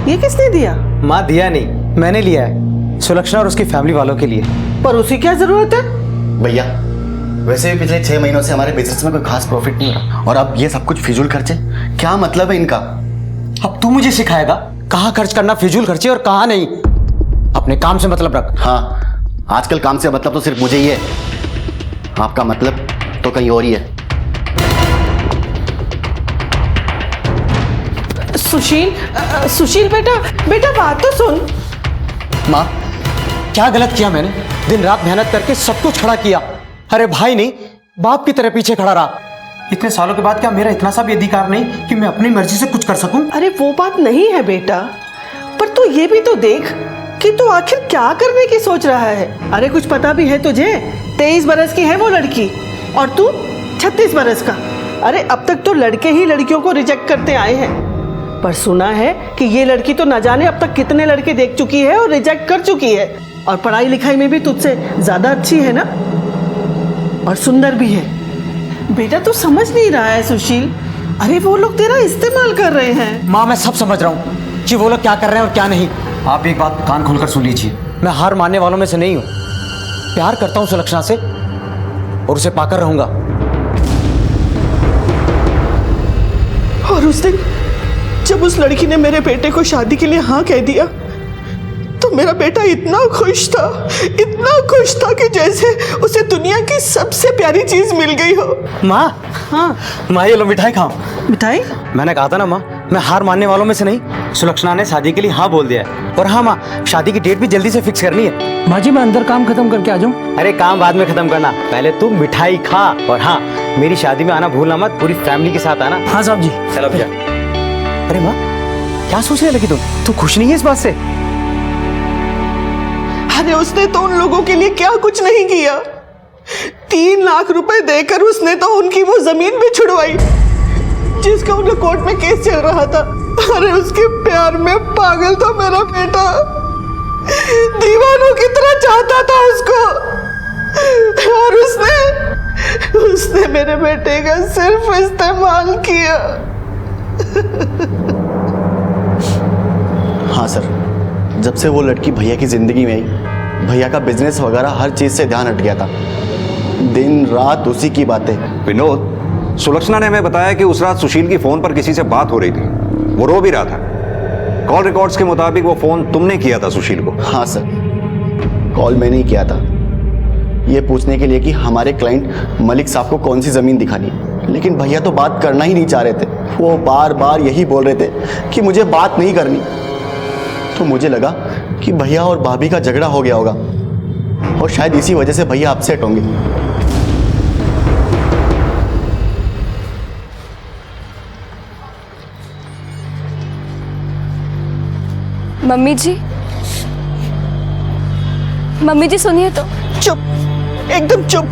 ये किसने दिया? माँ दिया नहीं, मैंने लिया है, सुलक्षणा और उसकी फैमिली वालों के लिए। पर उसे क्या जरूरत है? भैया वैसे भी पिछले 6 महीनों से हमारे बिजनेस में कोई खास प्रॉफिट नहीं हो रहा और अब ये सब कुछ फिजूल खर्चे, क्या मतलब है इनका? अब तू मुझे सिखाएगा कहाँ खर्च करना फिजूल खर्चे और कहाँ नहीं। अपने काम से मतलब रख। हाँ, आजकल काम से मतलब तो सिर्फ मुझे ही है, आपका मतलब तो कहीं और ही है। सुशील बेटा बेटा बात तो सुन। माँ, क्या गलत किया मैंने? दिन रात मेहनत करके सब कुछ खड़ा किया। अरे भाई नहीं, बाप की तरह पीछे खड़ा रहा। इतने सालों के बाद क्या मेरा इतना सा भी अधिकार नहीं कि मैं अपनी मर्जी से कुछ कर सकूं? अरे वो बात नहीं है बेटा, पर तू ये भी तो देख कि तू आखिर क्या करने की सोच रहा है। अरे कुछ पता भी है तुझे? 23 बरस की है वो लड़की और तू 36 बरस का। अरे अब तक तो लड़के ही लड़कियों को रिजेक्ट करते आए हैं, पर सुना है कि ये लड़की तो न जाने अब तक कितने लड़के देख चुकी है और रिजेक्ट कर चुकी है, और पढ़ाई लिखाई में भी तुझसे ज्यादा अच्छी है ना, और सुंदर भी है। बेटा तू समझ नहीं रहा है सुशील, अरे वो लोग तेरा इस्तेमाल कर रहे हैं। माँ मैं सब समझ रहा हूँ कि वो लोग क्या कर रहे हैं और क्या नहीं। आप एक बात कान खोलकर सुन लीजिए, मैं हार मानने वालों में से नहीं हूँ। प्यार करता हूँ सुलक्षणा से और उसे पाकर रहूंगा। और उस दिन जब उस लड़की ने मेरे बेटे को शादी के लिए हाँ कह दिया तो मेरा बेटा इतना खुश था कि जैसे उसे दुनिया की सबसे प्यारी चीज मिल गई हो। माँ, हाँ माँ ये लो मिठाई खाओ। मिठाई? मैंने कहा था ना माँ, मैं हार मानने वालों में से नहीं। सुलक्षणा ने शादी के लिए हाँ बोल दिया है, और हाँ माँ, शादी की डेट भी जल्दी से फिक्स करनी है। माँ जी मैं अंदर काम खत्म करके आ जाऊँ? अरे काम बाद में खत्म करना, पहले तुम मिठाई खा। और हाँ, मेरी शादी में आना भूलना मत, पूरी फैमिली के साथ आना। हाँ साहब जी। चलो भैया। अरे माँ क्या सोचने लगी तू खुश नहीं है इस बात से? अरे उसने तो उन लोगों के लिए क्या कुछ नहीं किया। 3 लाख रुपए देकर उसने तो उनकी वो जमीन भी छुड़वाई जिसका उनके कोर्ट में केस चल रहा था। अरे उसके प्यार में पागल था मेरा बेटा, दीवानों की तरह चाहता था उसको, और उसने मेरे बेटे का सिर्फ इस्तेमाल किया। हाँ सर, जब से वो लड़की भैया की जिंदगी में आई, भैया का बिजनेस वगैरह हर चीज से ध्यान हट गया था। दिन रात उसी की बातें। विनोद, सुलक्षणा ने हमें बताया कि उस रात सुशील की फोन पर किसी से बात हो रही थी, वो रो भी रहा था। कॉल रिकॉर्ड्स के मुताबिक वो फोन तुमने किया था सुशील को? हाँ सर, कॉल मैंने ही किया था, ये पूछने के लिए कि हमारे क्लाइंट मलिक साहब को कौन सी जमीन दिखानी है, लेकिन भैया तो बात करना ही नहीं चाह रहे थे। वो बार बार यही बोल रहे थे कि मुझे बात नहीं करनी। तो मुझे लगा कि भैया और भाभी का झगड़ा हो गया होगा, और शायद इसी वजह से भैया अपसेट होंगे। मम्मी जी सुनिए तो। चुप, एकदम चुप,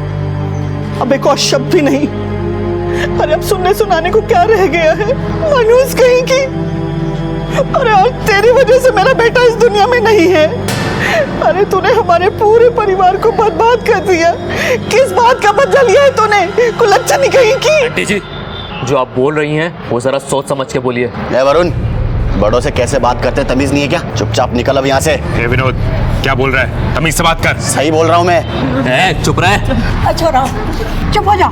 अब एक और शब्द भी नहीं। अरे अब सुनने सुनाने को क्या रह गया है? मनूस कहीं की। अरे आज तेरी वजह से मेरा बेटा इस दुनिया में नहीं है। अरे तूने हमारे पूरे परिवार को बर्बाद कर दिया। किस बात का बदला लिया है तूने? कुलच्छनी कहीं की। आंटी जी, जो आप बोल रही हैं वो जरा सोच समझ के बोलिए। वरुण, बड़ों से कैसे बात करते, तमीज नहीं है क्या? चुपचाप निकल अब यहाँ से। विनोद क्या बोल रहा है? तमीज से बात कर। सही बोल रहा हूँ मैं। चुप रहे। छोड़ो, चुप हो जाओ।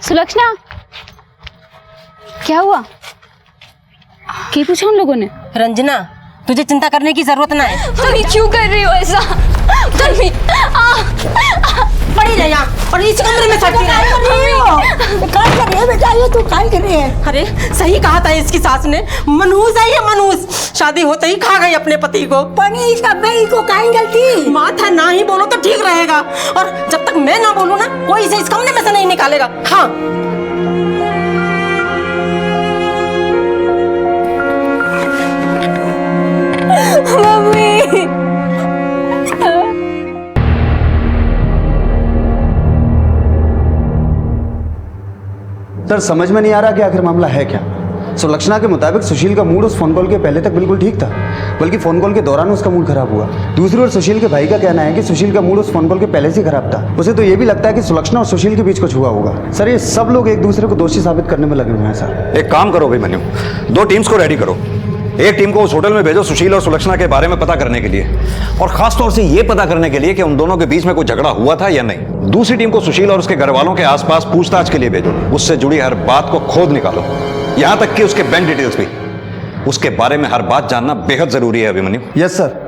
सुलक्षणा, क्या हुआ? क्या पूछा उन लोगों ने? रंजना, तुझे चिंता करने की जरूरत ना है। तन्वी क्यों कर रही हो ऐसा? तन्वी पड़ी रह यहाँ, और इस कमरे में सड़ती रह। काय कर रही है बेटा? ये तू काय कर रही है? अरे सही कहा था इसकी सास ने, मनहूस है ये मनहूस। शादी होते ही खा गई अपने पति को। पनी इसका भाई को काय गलती? माथा ना ही बोलो तो ठीक रहेगा, और जब तक मैं ना बोलूं ना, कोई इसे इस कमरे में से नहीं निकालेगा। हाँ मम्मी। सर समझ में नहीं आ रहा कि आखिर मामला है क्या। सुलक्षणा के मुताबिक सुशील का मूड उस फोन कॉल के पहले तक बिल्कुल ठीक था, बल्कि फोन कॉल के दौरान उसका मूड खराब हुआ। दूसरी ओर सुशील के भाई का कहना है कि सुशील का मूड उस फोन कॉल के पहले से खराब था। उसे तो ये भी लगता है कि सुलक्षणा और सुशील के बीच कुछ हुआ होगा। सर ये सब लोग एक दूसरे को दोषी साबित करने में लगे हुए हैं सर। एक काम करो अभिमन्यु, 2 टीम्स को रेडी करो, एक टीम को उस होटल में भेजो सुशील और सुलक्षणा के बारे में पता करने के लिए, और खास तौर से यह पता करने के लिए कि उन दोनों के बीच में कोई झगड़ा हुआ था या नहीं। दूसरी टीम को सुशील और उसके घर वालों के आसपास पूछताछ के लिए भेजो, उससे जुड़ी हर बात को खोद निकालो, यहां तक कि उसके बैंक डिटेल्स भी। उसके बारे में हर बात जानना बेहद जरूरी है अभिमन्यु। Yes sir.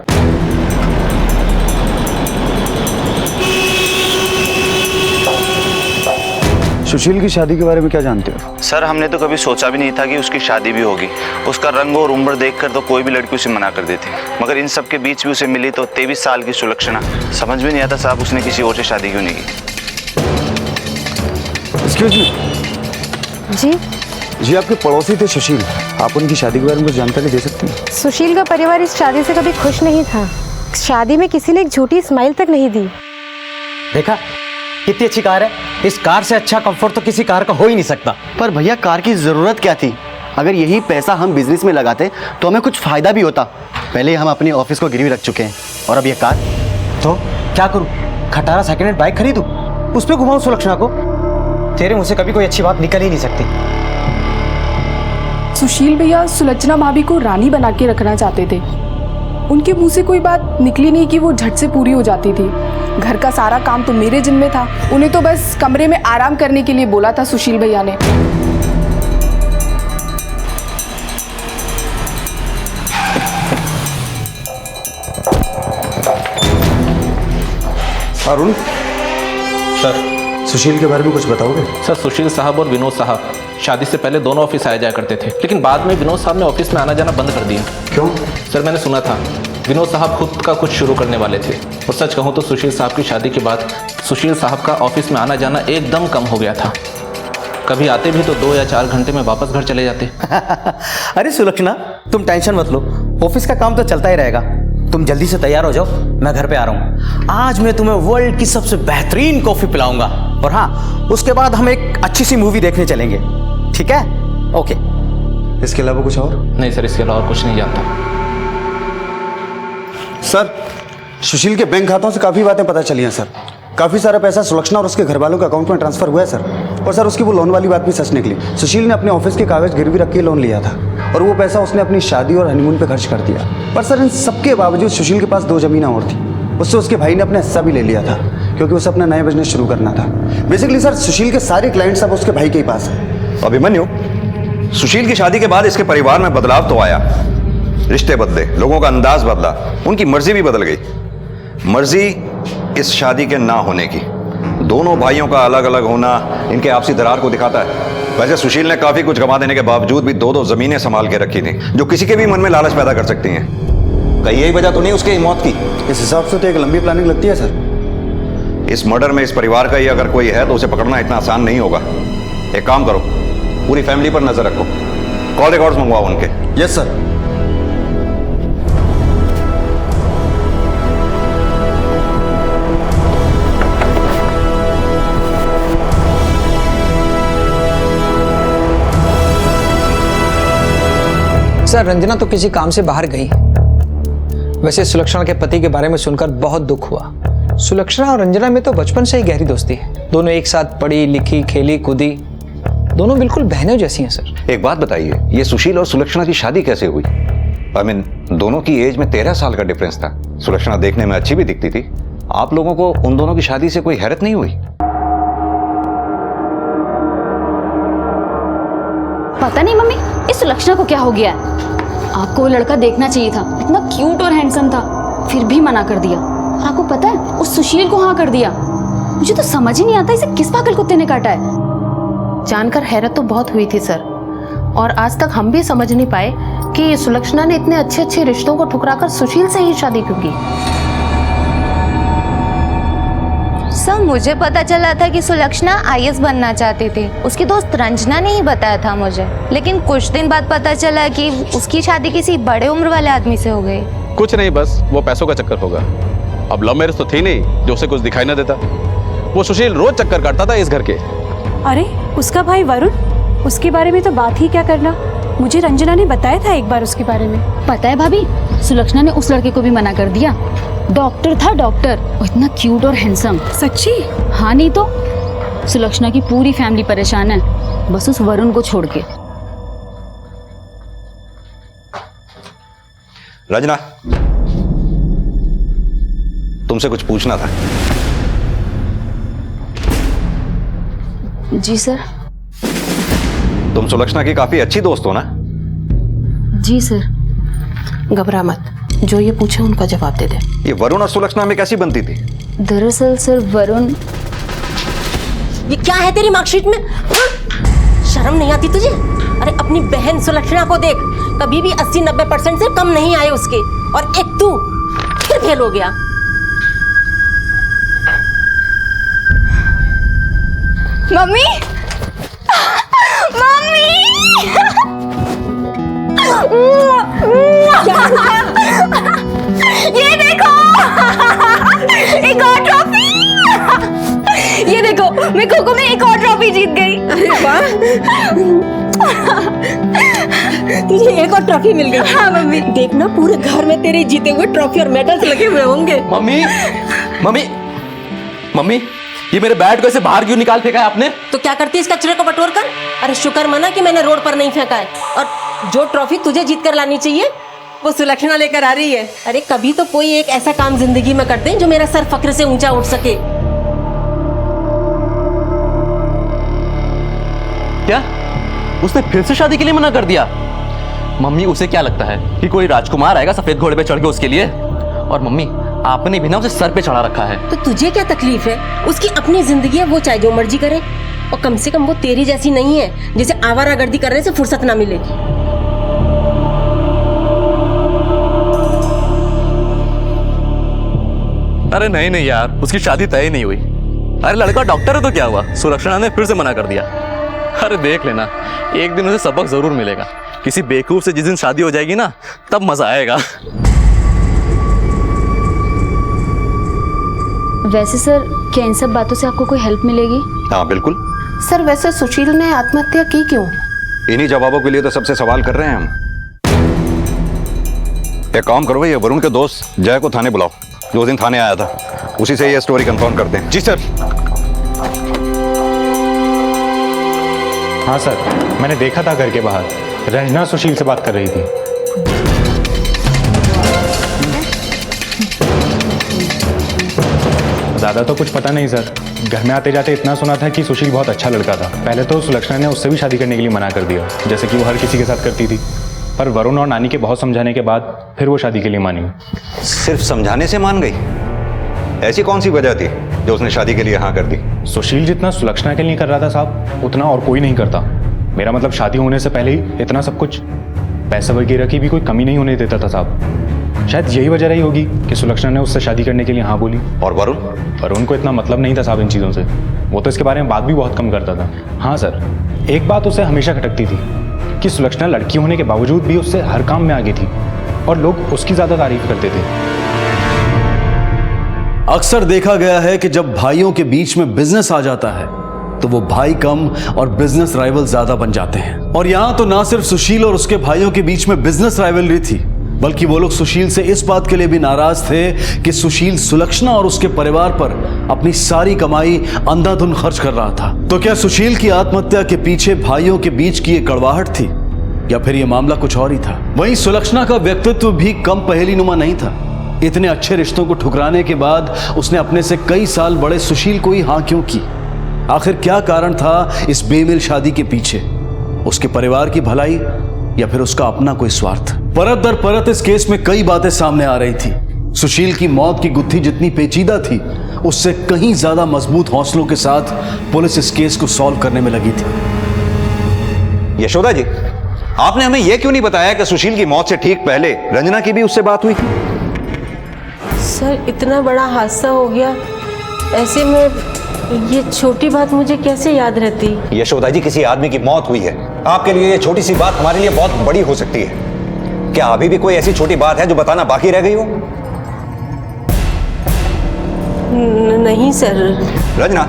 सुशील की शादी के बारे में क्या जानते हो? सर हमने तो कभी सोचा भी नहीं था कि उसकी शादी भी होगी। उसका रंग और उम्र देखकर तो कोई भी लड़की उसे मना कर देती, मगर इन सब के बीच भी उसे मिली तो 23 साल की सुलक्षणा। समझ में नहीं आता साहब उसने किसी और से शादी क्यों नहीं की। Excuse me. जी जी, आपके पड़ोसी थे सुशील, आप उनकी शादी के बारे में कुछ जानकारी दे सकती हैं? सुशील का परिवार इस शादी से कभी खुश नहीं था। शादी में किसी ने एक झूठी स्माइल तक नहीं दी। देखा कितनी अच्छी कार है, इस कार से अच्छा कंफर्ट तो किसी कार का हो ही नहीं सकता। पर भैया कार की जरूरत क्या थी? अगर यही पैसा हम बिजनेस में लगाते तो हमें कुछ फायदा भी होता। पहले हम अपने ऑफिस को गिरवी रख चुके हैं और अब ये कार। तो क्या करूं? खटारा सेकंड हैंड बाइक खरीदूं, उस पे घुमाऊं सुलक्षणा को? तेरे मुंह से कभी कोई अच्छी बात निकल ही नहीं सकती। सुशील भैया सुलक्षणा भाभी को रानी बना के रखना चाहते थे। उनके मुंह से कोई बात निकली नहीं कि वो झट से पूरी हो जाती थी। घर का सारा काम तो मेरे जिम्मे था, उन्हें तो बस कमरे में आराम करने के लिए बोला था सुशील भैया ने। अरुण सर, सुशील के बारे में कुछ बताओगे? सर सुशील साहब और विनोद साहब शादी से पहले दोनों ऑफिस आया जाया करते थे, लेकिन बाद में विनोद साहब ने ऑफिस में आना जाना बंद कर दिया। क्यों? सर मैंने सुना था विनोद साहब खुद का कुछ शुरू करने वाले थे, और सच कहूँ तो सुशील साहब की शादी के बाद सुशील साहब का ऑफिस में आना जाना एकदम कम हो गया था। कभी आते भी तो 2 या 4 घंटे में वापस घर चले जाते। अरे सुलक्षणा तुम टेंशन मत लो, ऑफिस का काम तो चलता ही रहेगा। तुम जल्दी से तैयार हो जाओ, मैं घर पे आ रहा हूँ। आज मैं तुम्हें वर्ल्ड की सबसे बेहतरीन कॉफी पिलाऊंगा, और हाँ उसके बाद हम एक अच्छी सी मूवी देखने चलेंगे, ठीक है? ओके। इसके अलावा कुछ और? नहीं सर, इसके अलावा कुछ नहीं जानता। सर सुशील के बैंक खातों से काफ़ी बातें पता चली हैं सर। काफ़ी सारा पैसा सुलक्षणा और उसके घर वालों के अकाउंट में ट्रांसफर हुआ है सर। और सर उसकी वो लोन वाली बात भी सच निकली। सुशील ने अपने ऑफिस के कागज गिरवी रख के लोन लिया था, और वो पैसा उसने अपनी शादी और हनीमून पे खर्च कर दिया। पर सर इन सबके बावजूद सुशील के पास 2 ज़मीनें और थी, उससे उसके भाई ने अपना हिस्सा भी ले लिया था, क्योंकि उसे अपना नया बिजनेस शुरू करना था। बेसिकली सर सुशील के सारे क्लाइंट्स अब उसके भाई के ही पास हैं। अभिमन्यु, सुशील की शादी के बाद इसके परिवार में बदलाव तो आया, रिश्ते बदले, लोगों का अंदाज बदला, उनकी मर्जी भी बदल गई। मर्जी इस शादी के ना होने की। दोनों भाइयों का अलग अलग होना इनके आपसी दरार को दिखाता है। वैसे सुशील ने काफी कुछ गंवा देने के बावजूद भी 2-2 जमीनें संभाल के रखी थी, जो किसी के भी मन में लालच पैदा कर सकती हैं। कहीं यही वजह तो नहीं उसकी मौत की? इस हिसाब से तो एक लंबी प्लानिंग लगती है सर। इस मर्डर में इस परिवार का ही अगर कोई है तो उसे पकड़ना इतना आसान नहीं होगा। एक काम करो, पूरी फैमिली पर नजर रखो, कॉल रिकॉर्ड्स मंगवाओ उनके। Yes sir. सर रंजना तो किसी काम से बाहर गई। वैसे सुलक्षणा के पति के बारे में सुनकर बहुत दुख हुआ। सुलक्षणा और रंजना में तो बचपन से ही गहरी दोस्ती है। दोनों एक साथ पढ़ी लिखी, खेली कूदी, दोनों बिल्कुल बहनों जैसी हैं सर। एक बात बताइए, ये सुशील और सुलक्षणा की शादी कैसे हुई? दोनों की एज में 13 साल का डिफरेंस था। सुलक्षणा देखने में अच्छी भी दिखती थी। आप लोगों को उन दोनों की शादी से कोई हैरत नहीं हुई? पता नहीं मम्मी, इस सुलक्षणा को क्या हो गया है? आपको वो लड़का देखना चाहिए था, इतना क्यूट और हैंडसम था, फिर भी मना कर दिया। और आपको पता है उस सुशील को हाँ कर दिया। मुझे तो समझ ही नहीं आता इसे किस पागल कुत्ते ने काटा है। जानकर हैरत तो बहुत हुई थी सर, और आज तक हम भी समझ नहीं पाए कि सुलक्षणा ने इतने अच्छे अच्छे रिश्तों को ठुकराकर सुशील से ही शादी क्यों की। सर मुझे पता चला था कि सुलक्षणा IAS बनना चाहती थी, उसकी दोस्त रंजना ने ही बताया था मुझे। लेकिन कुछ दिन बाद पता चला कि उसकी शादी किसी बड़े उम्र वाले आदमी से हो गई। कुछ नहीं, बस वो पैसों का चक्कर होगा। अब लव मैरिज तो थी नहीं जो उसे कुछ दिखाई ना देता। वो सुशील रोज चक्कर काटता था इस घर के। अरे उसका भाई वरुण, उसके बारे में तो बात ही क्या करना। मुझे रंजना ने बताया था एक बार उसके बारे में। पता है भाभी, सुलक्षणा ने उस लड़के को भी मना कर दिया। डॉक्टर था, डॉक्टर, और इतना क्यूट और हैंडसम। सच्ची? हाँ नहीं तो। सुलक्षणा की पूरी फैमिली परेशान है, बस उस वरुण को छोड़ के। रंजना, तुमसे कुछ पूछना था। जी सर। तुम सुलक्षणा की काफी अच्छी दोस्त हो ना? जी सर। घबरा मत, जो ये पूछे उनका जवाब दे दे। ये वरुण और सुलक्षणा में कैसी बनती थी? दरअसल सर वरुण। ये क्या है तेरी मार्कशीट में? शर्म नहीं आती तुझे? अरे अपनी बहन सुलक्षणा को देख, कभी भी 80-90% से कम नहीं आए उसके, और एक तू फिर फेल हो गया। मम्मी, मम्मी, ये देखो, एक और ट्रॉफी। ये देखो, मैं खो खो में एक और ट्रॉफी जीत गई। अरे वाह, तुझे एक और ट्रॉफी मिल गई। हाँ मम्मी। देखना पूरे घर में तेरे जीते हुए ट्रॉफी और मेडल्स लगे हुए होंगे। मम्मी, मम्मी, मम्मी, ये मेरे बैट को ऐसे बाहर क्यों निकाल फेंका है आपने? तो क्या करती है इस कचरे को बटोर कर? अरे शुक्र मना कि मैंने रोड पर नहीं फेंका है, और जो ट्रॉफी तुझे जीत कर लानी चाहिए वो सुलक्षणा लेकर आ रही है। अरे कभी तो कोई एक ऐसा काम जिंदगी में करते हैं जो मेरा सर फक्र से ऊंचा उठ सके। क्या उसने फिर से शादी के लिए मना कर दिया? मम्मी, उसे क्या लगता है कि कोई राजकुमार आएगा सफेद घोड़े पे चढ़ के उसके लिए? और मम्मी, आपने भी ना उसे सर पे चढ़ा रखा है। तो तुझे क्या तकलीफ है? उसकी अपनी जिंदगी है, वो चाहे जो मर्जी करे, और कम से कम वो तेरी जैसी नहीं है जिसे आवारागर्दी करने से फुर्सत ना मिले। अरे नहीं नहीं यार, उसकी शादी तय नहीं हुई। अरे लड़का डॉक्टर है तो क्या हुआ, सुलक्षणा ने फिर से मना कर दिया। अरे देख लेना, एक दिन उसे सबक जरूर मिलेगा। किसी बेवकूफ से जिस दिन शादी हो जाएगी ना, तब मजा आएगा। वैसे सर, क्या इन सब बातों से आपको कोई हेल्प मिलेगी? हाँ बिल्कुल। सर वैसे सुशील ने आत्महत्या की क्यों? इन्हीं जवाबों के लिए तो सबसे सवाल कर रहे हैं हम। एक काम करो, ये वरुण के दोस्त जय को थाने बुलाओ, जो दिन थाने आया था, उसी से ये स्टोरी कंफर्म करते हैं। जी सर। हाँ सर, मैंने देखा था घर के बाहर, रंजना सुशील से बात कर रही थी। ज़्यादा तो कुछ पता नहीं सर, घर में आते जाते इतना सुना था कि सुशील बहुत अच्छा लड़का था। पहले तो सुलक्षणा ने उससे भी शादी करने के लिए मना कर दिया, जैसे कि वो हर किसी के साथ करती थी। पर वरुण और नानी के बहुत समझाने के बाद फिर वो शादी के लिए मानी। सिर्फ समझाने से मान गई? ऐसी कौन सी वजह थी जो उसने शादी के लिए हाँ कर दी? सुशील जितना सुलक्षणा के लिए कर रहा था साहब, उतना और कोई नहीं करता। मेरा मतलब शादी होने से पहले ही इतना सब कुछ, पैसा वगैरह की भी कोई कमी नहीं होने देता था साहब। शायद यही वजह रही होगी कि सुलक्षणा ने उससे शादी करने के लिए हाँ बोली। और वरुण को इतना मतलब नहीं था साहब इन चीज़ों से, वो तो इसके बारे में बात भी बहुत कम करता था। हाँ सर, एक बात उसे हमेशा खटकती थी कि सुलक्षणा लड़की होने के बावजूद भी उससे हर काम में आगे थी और लोग उसकी ज़्यादा तारीफ करते थे। अक्सर देखा गया है कि जब भाइयों के बीच में बिजनेस आ जाता है तो वो भाई कम और बिजनेस राइवल ज्यादा बन जाते हैं। और यहां तो ना सिर्फ सुशील और उसके भाइयों के बीच में बिजनेस राइवलरी थी, बल्कि वो लोग सुशील से इस बात के लिए भी नाराज थे कि सुशील सुलक्षणा और उसके परिवार पर अपनी सारी कमाई अंधाधुंध खर्च कर रहा था। तो क्या सुशील की आत्महत्या के पीछे भाइयों के बीच की ये कड़वाहट थी, या फिर ये मामला कुछ और ही था? वहीं सुलक्षणा का व्यक्तित्व भी कम पहेलीनुमा नहीं था। इतने अच्छे रिश्तों को ठुकराने के बाद उसने अपने से कई साल बड़े सुशील को ही हाँ क्यों की? आखिर क्या कारण था इस बेमेल शादी के पीछे? उसके परिवार की भलाई या फिर उसका अपना कोई स्वार्थ? परत दर परत इस केस में कई बातें सामने आ रही थी। सुशील की मौत की गुत्थी जितनी पेचीदा थी, उससे कहीं ज्यादा मजबूत हौसलों के साथ पुलिस इस केस को सॉल्व करने में लगी थी। यशोदा जी, आपने हमें यह क्यों नहीं बताया कि सुशील की मौत से ठीक पहले रंजना की भी उससे बात हुई थी? सर इतना बड़ा हादसा हो गया, ऐसे में ये छोटी बात मुझे कैसे याद रहती? यशोदा जी, किसी आदमी की मौत हुई है, आपके लिए ये छोटी सी बात हमारे लिए बहुत बड़ी हो सकती है। क्या अभी भी कोई ऐसी छोटी बात है जो बताना बाकी रह गई हो? नहीं सर। रंजना,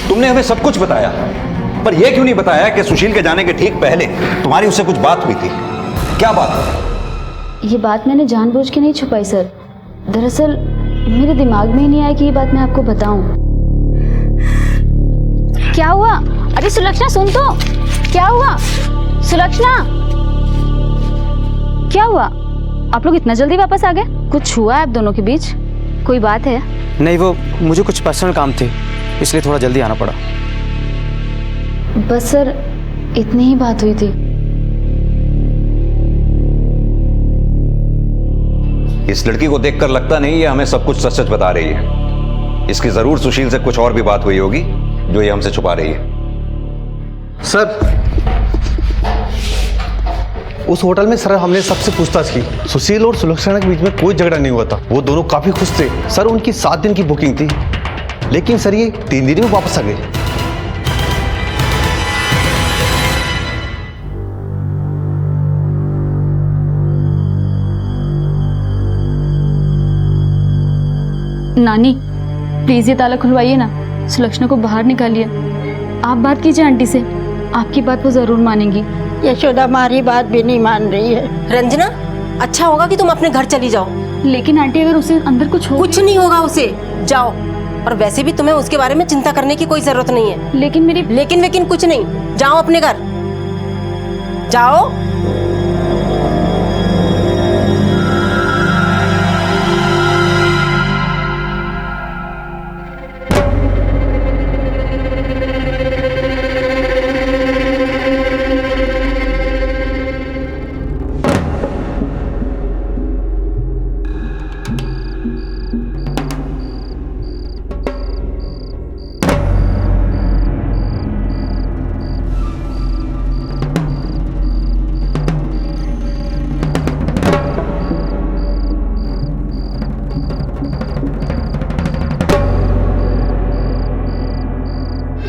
तुमने हमें सब कुछ बताया, पर यह क्यों नहीं बताया कि सुशील के जाने के ठीक पहले तुम्हारी उससे कुछ बात हुई थी? क्या बात? ये बात मैंने जानबूझ के नहीं छुपाई सर। दरअसल मेरे दिमाग में ही नहीं आया कि ये बात मैं आपको बताऊं। क्या हुआ? अरे सुलक्षणा सुन तो, क्या हुआ? सुलक्षणा, क्या हुआ? आप लोग इतना जल्दी वापस आ गए? कुछ हुआ है आप दोनों के बीच? कोई बात है? नहीं, वो मुझे कुछ पर्सनल काम थे, इसलिए थोड़ा जल्दी आना पड़ा। बस सर, इतनी ही बात हुई थी। इस लड़की को देखकर लगता नहीं ये हमें सब कुछ सच सच बता रही है। इसकी जरूर सुशील से कुछ और भी बात हुई होगी जो ये हमसे छुपा रही है। सर, उस होटल में सर हमने सबसे पूछताछ की। सुशील और सुलक्षणा के बीच में कोई झगड़ा नहीं हुआ था। वो दोनों काफी खुश थे। सर, उनकी 7 दिन की बुकिंग थी, लेकिन सर ये 3 दिन में वापस आ गए। नानी, प्लीज ये ताला खुलवाइए ना, सुलक्षणा को बाहर निकालिए। आप बात कीजिए आंटी से, आपकी बात वो जरूर मानेंगी। यशोदा हमारी बात भी नहीं मान रही है। रंजना, अच्छा होगा कि तुम अपने घर चली जाओ। लेकिन आंटी, अगर उसे अंदर कुछ नहीं होगा उसे, जाओ। और वैसे भी तुम्हें उसके बारे में चिंता करने की कोई जरूरत नहीं है। लेकिन कुछ नहीं, जाओ अपने घर, जाओ।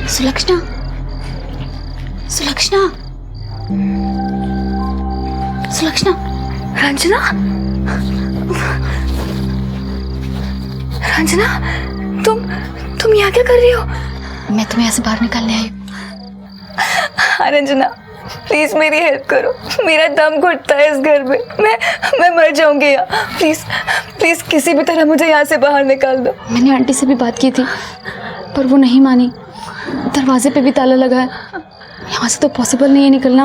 सुलक्षणा, सुलक्षणा, सुलक्षणा, रंजना, रंजना, तुम यहाँ क्या कर रही हो? मैं तुम्हें यहाँ से बाहर निकालने आई हूँ। हाँ रंजना, प्लीज मेरी हेल्प करो, मेरा दम घुटता है इस घर में, मैं मर जाऊंगी यहाँ। प्लीज किसी भी तरह मुझे यहाँ से बाहर निकाल दो। मैंने आंटी से भी बात की थी, पर वो नहीं मानी। दरवाजे पे भी ताला लगा है, यहाँ से तो पॉसिबल नहीं है निकलना।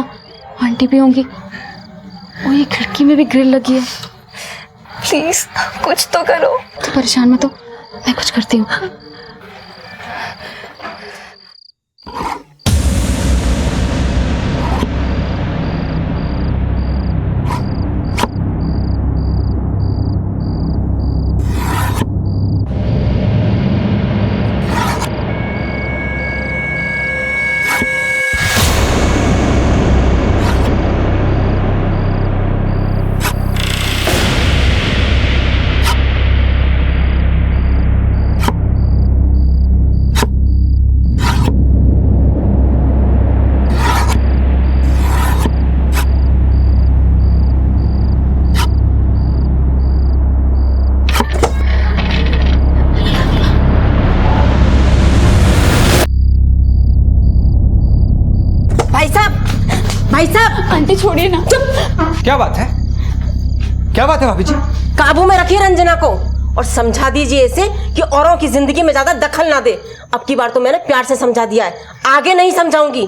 आंटी भी होंगी, और ये खिड़की में भी ग्रिल लगी है। प्लीज कुछ तो करो। तो परेशान मत हो, मैं कुछ करती हूँ। भाई साहब, आंटी छोड़िए ना। चुप। क्या बात है? क्या बात है भाभी जी? काबू में रखिए रंजना को और समझा दीजिए इसे कि औरों की जिंदगी में ज्यादा दखल ना दे। अब की बार तो मैंने प्यार से समझा दिया है, आगे नहीं समझाऊंगी।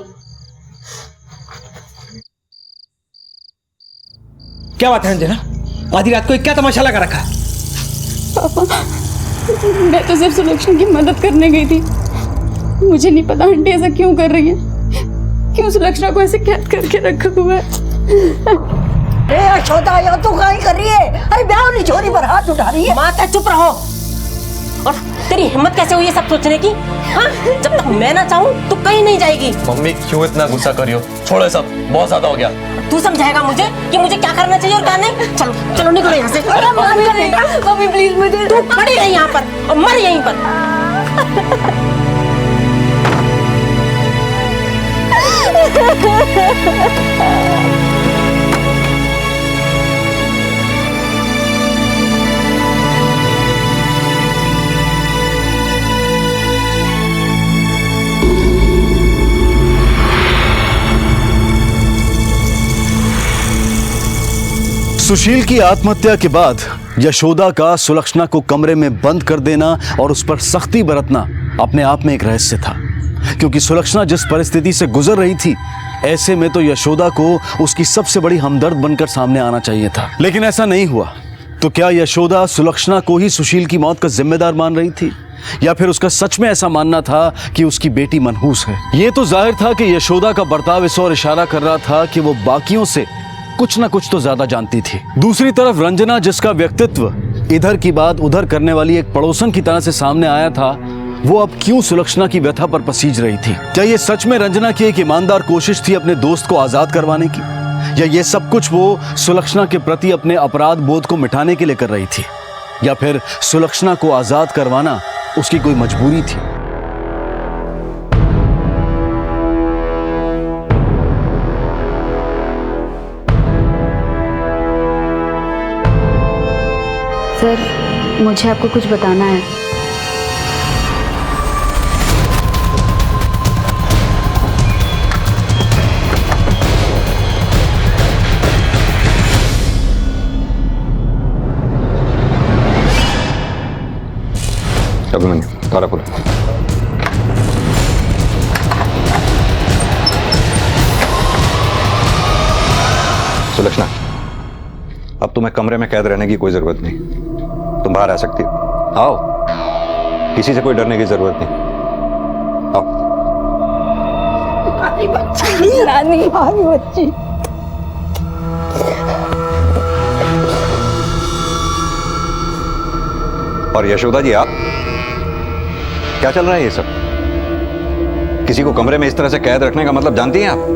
क्या बात है रंजना? आधी रात को क्या तमाशा लगा रखा है? पापा, मैं तो सिर्फ सुलक्षणा की मदद करने गई थी। मुझे नहीं पता आंटी ऐसा क्यों कर रही है, क्यों सुलक्षणा को ऐसे कैद करके रखा हुआ है। यशोदा, यहाँ तो क्या कर रही है? अरे ब्याह छोरी पर हाथ उठा रही है। माता चुप रहो। और तेरी हिम्मत कैसे हुई है सब सोचने की? हाँ? जब तक मैं ना चाहूँ तो कहीं नहीं जाएगी। मम्मी क्यों इतना गुस्सा कर रही हो? छोड़ो सब, बहुत ज्यादा हो गया। तू समझाएगा मुझे कि मुझे क्या करना चाहिए और क्या नहीं? चलो चलो निकलो यहाँ से। मम्मी प्लीज मुझे। तू पड़ी रही यहाँ पर और मर यहीं पर। सुशील की आत्महत्या के बाद यशोदा का सुलक्षणा को कमरे में बंद कर देना और उस पर सख्ती बरतना अपने आप में एक रहस्य था, क्योंकि सुलक्षणा जिस परिस्थिति से गुजर रही थी ऐसे में तो यशोदा को उसकी सबसे बड़ी हमदर्द बनकर सामने आना चाहिए था, लेकिन ऐसा नहीं हुआ। तो क्या यशोदा सुलक्षणा को ही सुशील की मौत का जिम्मेदार मान रही थी, या फिर उसका सच में ऐसा मानना था कि उसकी बेटी मनहूस है? ये तो जाहिर था कि यशोदा का बर्ताव इस ओर इशारा कर रहा था कि वो बाकियों से कुछ ना कुछ तो ज्यादा जानती थी। दूसरी तरफ रंजना, जिसका व्यक्तित्व इधर की बात उधर करने वाली एक पड़ोसन की तरह से सामने आया था, वो अब क्यों सुलक्षणा की व्यथा पर पसीज रही थी? क्या ये सच में रंजना की एक ईमानदार कोशिश थी अपने दोस्त को आजाद करवाने की, या ये सब कुछ वो सुलक्षणा के प्रति अपने अपराध बोध को मिटाने के लिए कर रही थी, या फिर सुलक्षणा को आजाद करवाना उसकी कोई मजबूरी थी? सर, मुझे आपको कुछ बताना है। अभिमन्यु, तारा खोलो। सुलक्षणा, अब तुम्हें कमरे में कैद रहने की कोई जरूरत नहीं, तुम बाहर आ सकती हो। आओ, किसी से कोई डरने की जरूरत नहीं, आओ। रानी, बच्ची। और यशोदा जी, आप क्या चल रहा है ये सब? किसी को कमरे में इस तरह से कैद रखने का मतलब जानती हैं आप?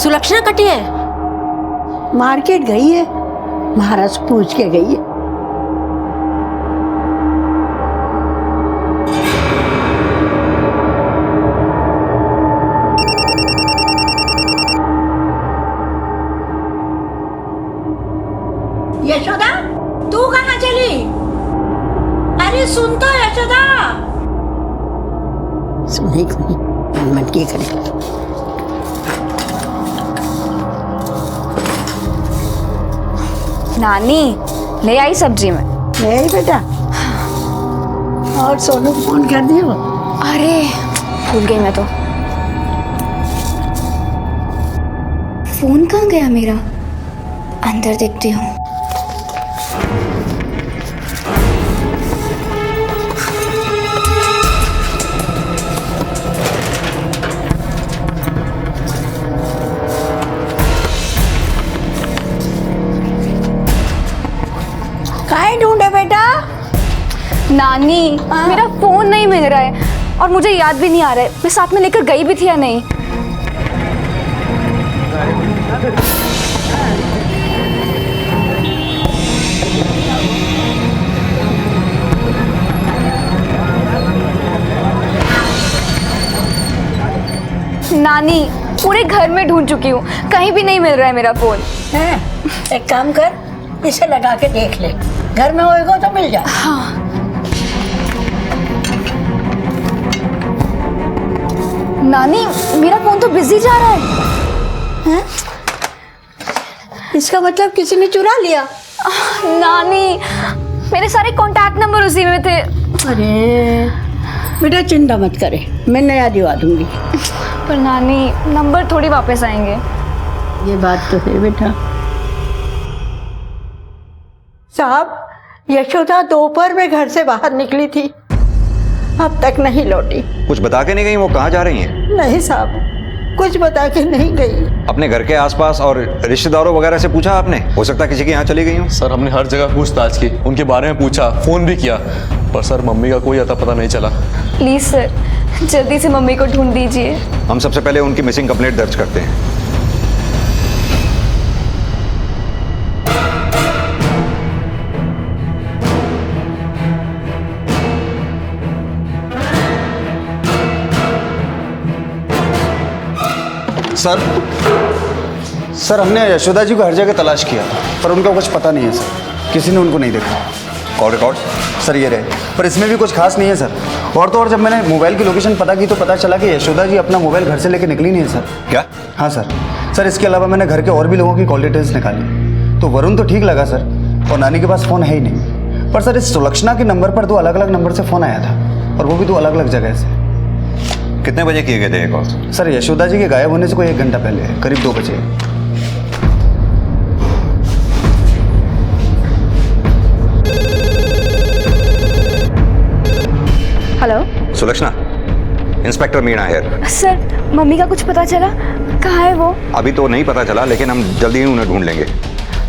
सुलक्षणा कटी है? मार्केट गई है, महाराज पूछ के गई है। यशोदा, तू कहाँ चली? अरे सुन तो यशोदा। सुने को नहीं, मन की करे। नानी, ले आई सब्जी में। ले आई बेटा। और सोनू को फोन कर दिया? अरे भूल गई मैं तो। फोन कहाँ गया मेरा? अंदर देखती हूँ। काहे ढूंढे बेटा? नानी, मेरा फोन नहीं मिल रहा है और मुझे याद भी नहीं आ रहा है मैं साथ में लेकर गई भी थी या नहीं। नानी, पूरे घर में ढूंढ चुकी हूँ, कहीं भी नहीं मिल रहा है मेरा फोन। एक काम कर, इसे लगा के देख ले, घर में होएगा तो मिल जाए। हाँ। नानी, मेरा फोन तो बिजी जा रहा है। इसका मतलब किसी ने चुरा लिया? नानी, मेरे सारे कांटेक्ट नंबर उसी में थे। अरे बेटा चिंता मत करे, मैं नया दिवा दूंगी। पर नानी, नंबर थोड़ी वापस आएंगे। ये बात तो है बेटा। साहब, यशोदा दोपहर में घर से बाहर निकली थी, अब तक नहीं लौटी। कुछ बता के नहीं गई? वो कहाँ जा रही हैं? नहीं साहब, कुछ बता के नहीं गई। अपने घर के आसपास और रिश्तेदारों वगैरह से पूछा आपने? हो सकता है किसी के यहाँ चली गई हो। सर, हमने हर जगह पूछताछ की, उनके बारे में पूछा, फोन भी किया, पर सर मम्मी का कोई अता पता नहीं चला। प्लीज सर, जल्दी से मम्मी को ढूंढ दीजिए। हम सबसे पहले उनकी मिसिंग कंप्लेंट दर्ज करते हैं। सर, सर हमने यशोदा जी को हर जगह तलाश किया पर उनका कुछ पता नहीं है सर, किसी ने उनको नहीं देखा। कॉल रिकॉर्ड सर ये रहे, पर इसमें भी कुछ खास नहीं है सर। और तो और जब मैंने मोबाइल की लोकेशन पता की तो पता चला कि यशोदा जी अपना मोबाइल घर से लेके निकली नहीं है सर। क्या? हाँ सर इसके अलावा मैंने घर के और भी लोगों की कॉल डिटेल्स निकाली तो वरुण तो ठीक लगा सर, और नानी के पास फ़ोन है ही नहीं। पर सर इस सुलक्षणा के नंबर पर 2 अलग अलग नंबर से फ़ोन आया था और वो भी 2 अलग अलग जगह से। कितने बजे किए गए थे ये कॉल? सर यशोदा जी के गायब होने से कोई 1 घंटा पहले, करीब 2 बजे। हेलो सुलक्षणा, इंस्पेक्टर मीणा है। सर मम्मी का कुछ पता चला? कहाँ है वो? अभी तो नहीं पता चला लेकिन हम जल्दी ही उन्हें ढूंढ लेंगे।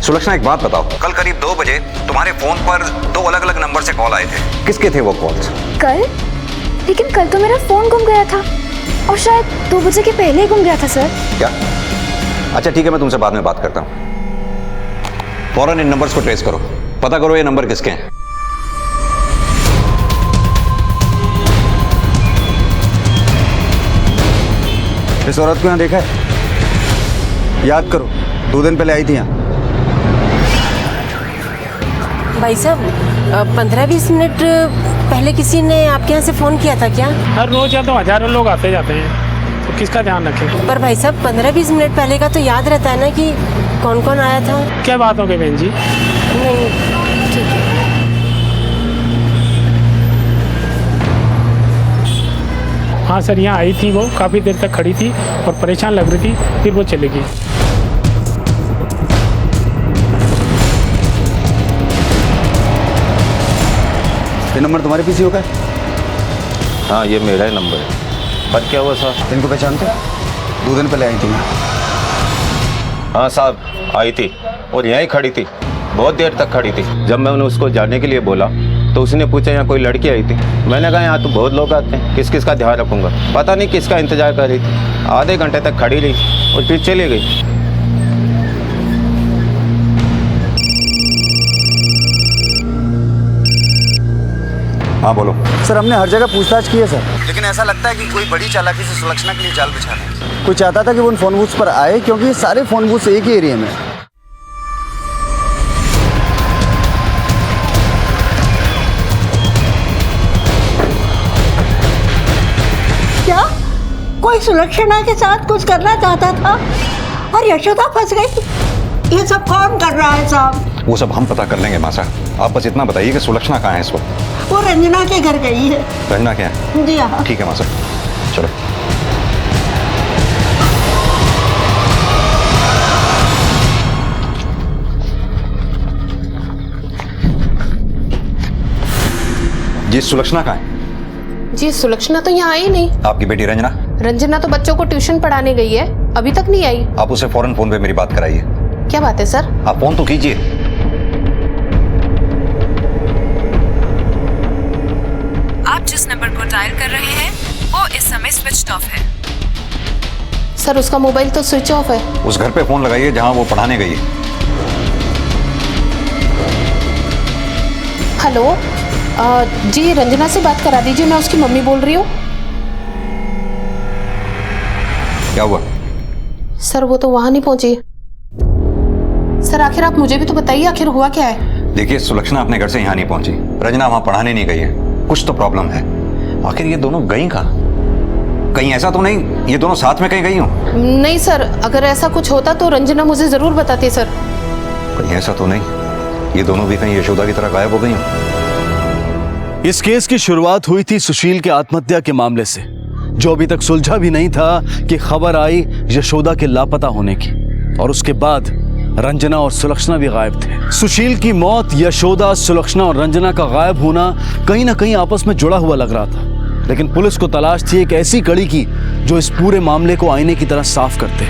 सुलक्षणा एक बात बताओ, कल करीब 2 बजे तुम्हारे फोन पर 2 अलग अलग नंबर से कॉल आए थे, किसके थे वो कॉल्स? कल? लेकिन कल तो मेरा फोन गुम गया था और शायद 2 बजे के पहले ही गुम गया था सर। क्या? अच्छा ठीक है, मैं तुमसे बाद में बात करता हूँ। फौरन इन नंबर्स को ट्रेस करो, पता करो ये नंबर किसके हैं। इस औरत को यहाँ देखा है? याद करो 2 दिन पहले आई थी यहाँ। भाई साहब 15-20 मिनट पहले किसी ने आपके यहाँ से फ़ोन किया था क्या? हर रोज या तो हजारों लोग आते जाते हैं, तो किसका ध्यान रखें? पर भाई साहब 15-20 मिनट पहले का तो याद रहता है ना कि कौन कौन आया था। क्या बात हो गई बहन जी? नहीं ठीक है। हाँ सर, यहाँ आई थी, वो काफ़ी देर तक खड़ी थी और परेशान लग रही थी, फिर वो चली गई। ये नंबर तुम्हारे पीसी होगा? हाँ ये मेरा ही नंबर है। पर क्या हुआ साहब? इनको पहचानते? 2 दिन पहले आई थी। हाँ साहब आई थी और यहीं खड़ी थी, बहुत देर तक खड़ी थी। जब मैंने उसको जाने के लिए बोला तो उसने पूछा यहाँ कोई लड़की आई थी। मैंने कहा यहाँ तो बहुत लोग आते हैं, किस किस का ध्यान रखूँगा। पता नहीं किसका इंतजार कर रही थी, आधे घंटे तक खड़ी रही और फिर चली गई। हाँ बोलो। सर हमने हर जगह पूछताछ की है सर, लेकिन ऐसा लगता है कि कोई बड़ी चालाकी से सुलक्षणा के लिए जाल बिछा रहे हैं। कोई चाहता था कि वो उन फोन बूथ्स पर आए क्योंकि ये सारे फोन बूथ्स एक ही एरिया में है। क्या कोई सुलक्षणा के साथ कुछ करना चाहता था और यशोदा फंस गई? ये सब कौन कर रहा है साहब? वो सब हम पता कर लेंगे मासा, आप बस इतना बताइए कि सुलक्षणा कहाँ है इस वक्त? वो रंजना के घर गई है। रंजना क्या है? जी हाँ। ठीक है मासा, चलो। जी सुलक्षणा कहाँ है? जी सुलक्षणा तो यहाँ आई नहीं। आपकी बेटी रंजना? रंजना तो बच्चों को ट्यूशन पढ़ाने गई है, अभी तक नहीं आई। आप उसे फौरन फोन पे मेरी बात कराइए। क्या बात है सर? आप फोन तो कीजिए। आप जिस नंबर को डायल कर रहे हैं वो इस समय स्विच ऑफ है। सर उसका मोबाइल तो स्विच ऑफ है। उस घर पे फोन लगाइए जहां वो पढ़ाने गई है। हेलो जी रंजना से बात करा दीजिए, मैं उसकी मम्मी बोल रही हूँ। क्या हुआ? सर वो तो वहां नहीं पहुंची। सर आखिर आप मुझे भी तो बताइए, आखिर हुआ क्या है? देखिए सुलक्षणा अपने घर से यहाँ नहीं पहुंची, रंजना वहां पढ़ाने नहीं गई है, कुछ तो प्रॉब्लम है। आखिर ये दोनों गई कहाँ? कहीं ऐसा तो नहीं ये दोनों साथ में कहीं गई हो? नहीं सर, अगर ऐसा कुछ होता तो रंजना मुझे जरूर बताती सर। कहीं ऐसा तो नहीं ये दोनों भी कहीं यशोदा की तरह गायब हो गई हो? इस केस की शुरुआत हुई थी सुशील के आत्महत्या के मामले से, जो अभी तक सुलझा भी नहीं था कि खबर आई यशोदा के लापता होने की, और उसके बाद रंजना और सुलक्षणा भी गायब थे। सुशील की मौत, यशोदा, सुलक्षणा और रंजना का गायब होना कहीं ना कहीं आपस में जुड़ा हुआ लग रहा था, लेकिन पुलिस को तलाश थी एक ऐसी कड़ी की जो इस पूरे मामले को आईने की तरह साफ करते।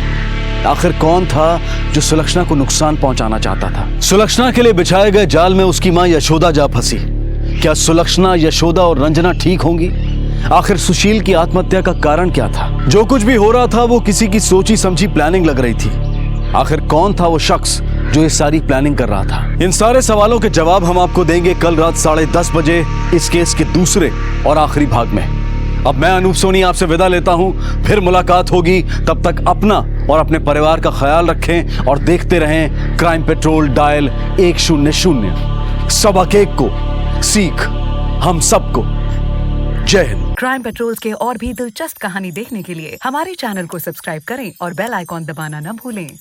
आखिर कौन था जो सुलक्षणा को नुकसान पहुंचाना चाहता था? सुलक्षणा के लिए बिछाए गए जाल में उसकी मां यशोदा जा फंसी। क्या सुलक्षणा, यशोदा और रंजना ठीक होंगी? आखिर सुशील की आत्महत्या का कारण क्या था? जो कुछ भी हो रहा था वो किसी की सोची समझी प्लानिंग लग रही थी। आखिर कौन था वो शख्स जो ये सारी प्लानिंग कर रहा था? इन सारे सवालों के जवाब हम आपको देंगे कल रात 10:30 बजे इस केस के दूसरे और आखिरी भाग में। अब मैं अनूप सोनी आपसे विदा लेता हूं, फिर मुलाकात होगी। तब तक अपना और अपने परिवार का ख्याल रखें और देखते रहें क्राइम पेट्रोल डायल 100। सबक एक को, सीख हम सबको। जय हिंद। क्राइम पेट्रोल के और भी दिलचस्प कहानी देखने के लिए हमारे चैनल को सब्सक्राइब करें और बेल आइकॉन दबाना न भूलें।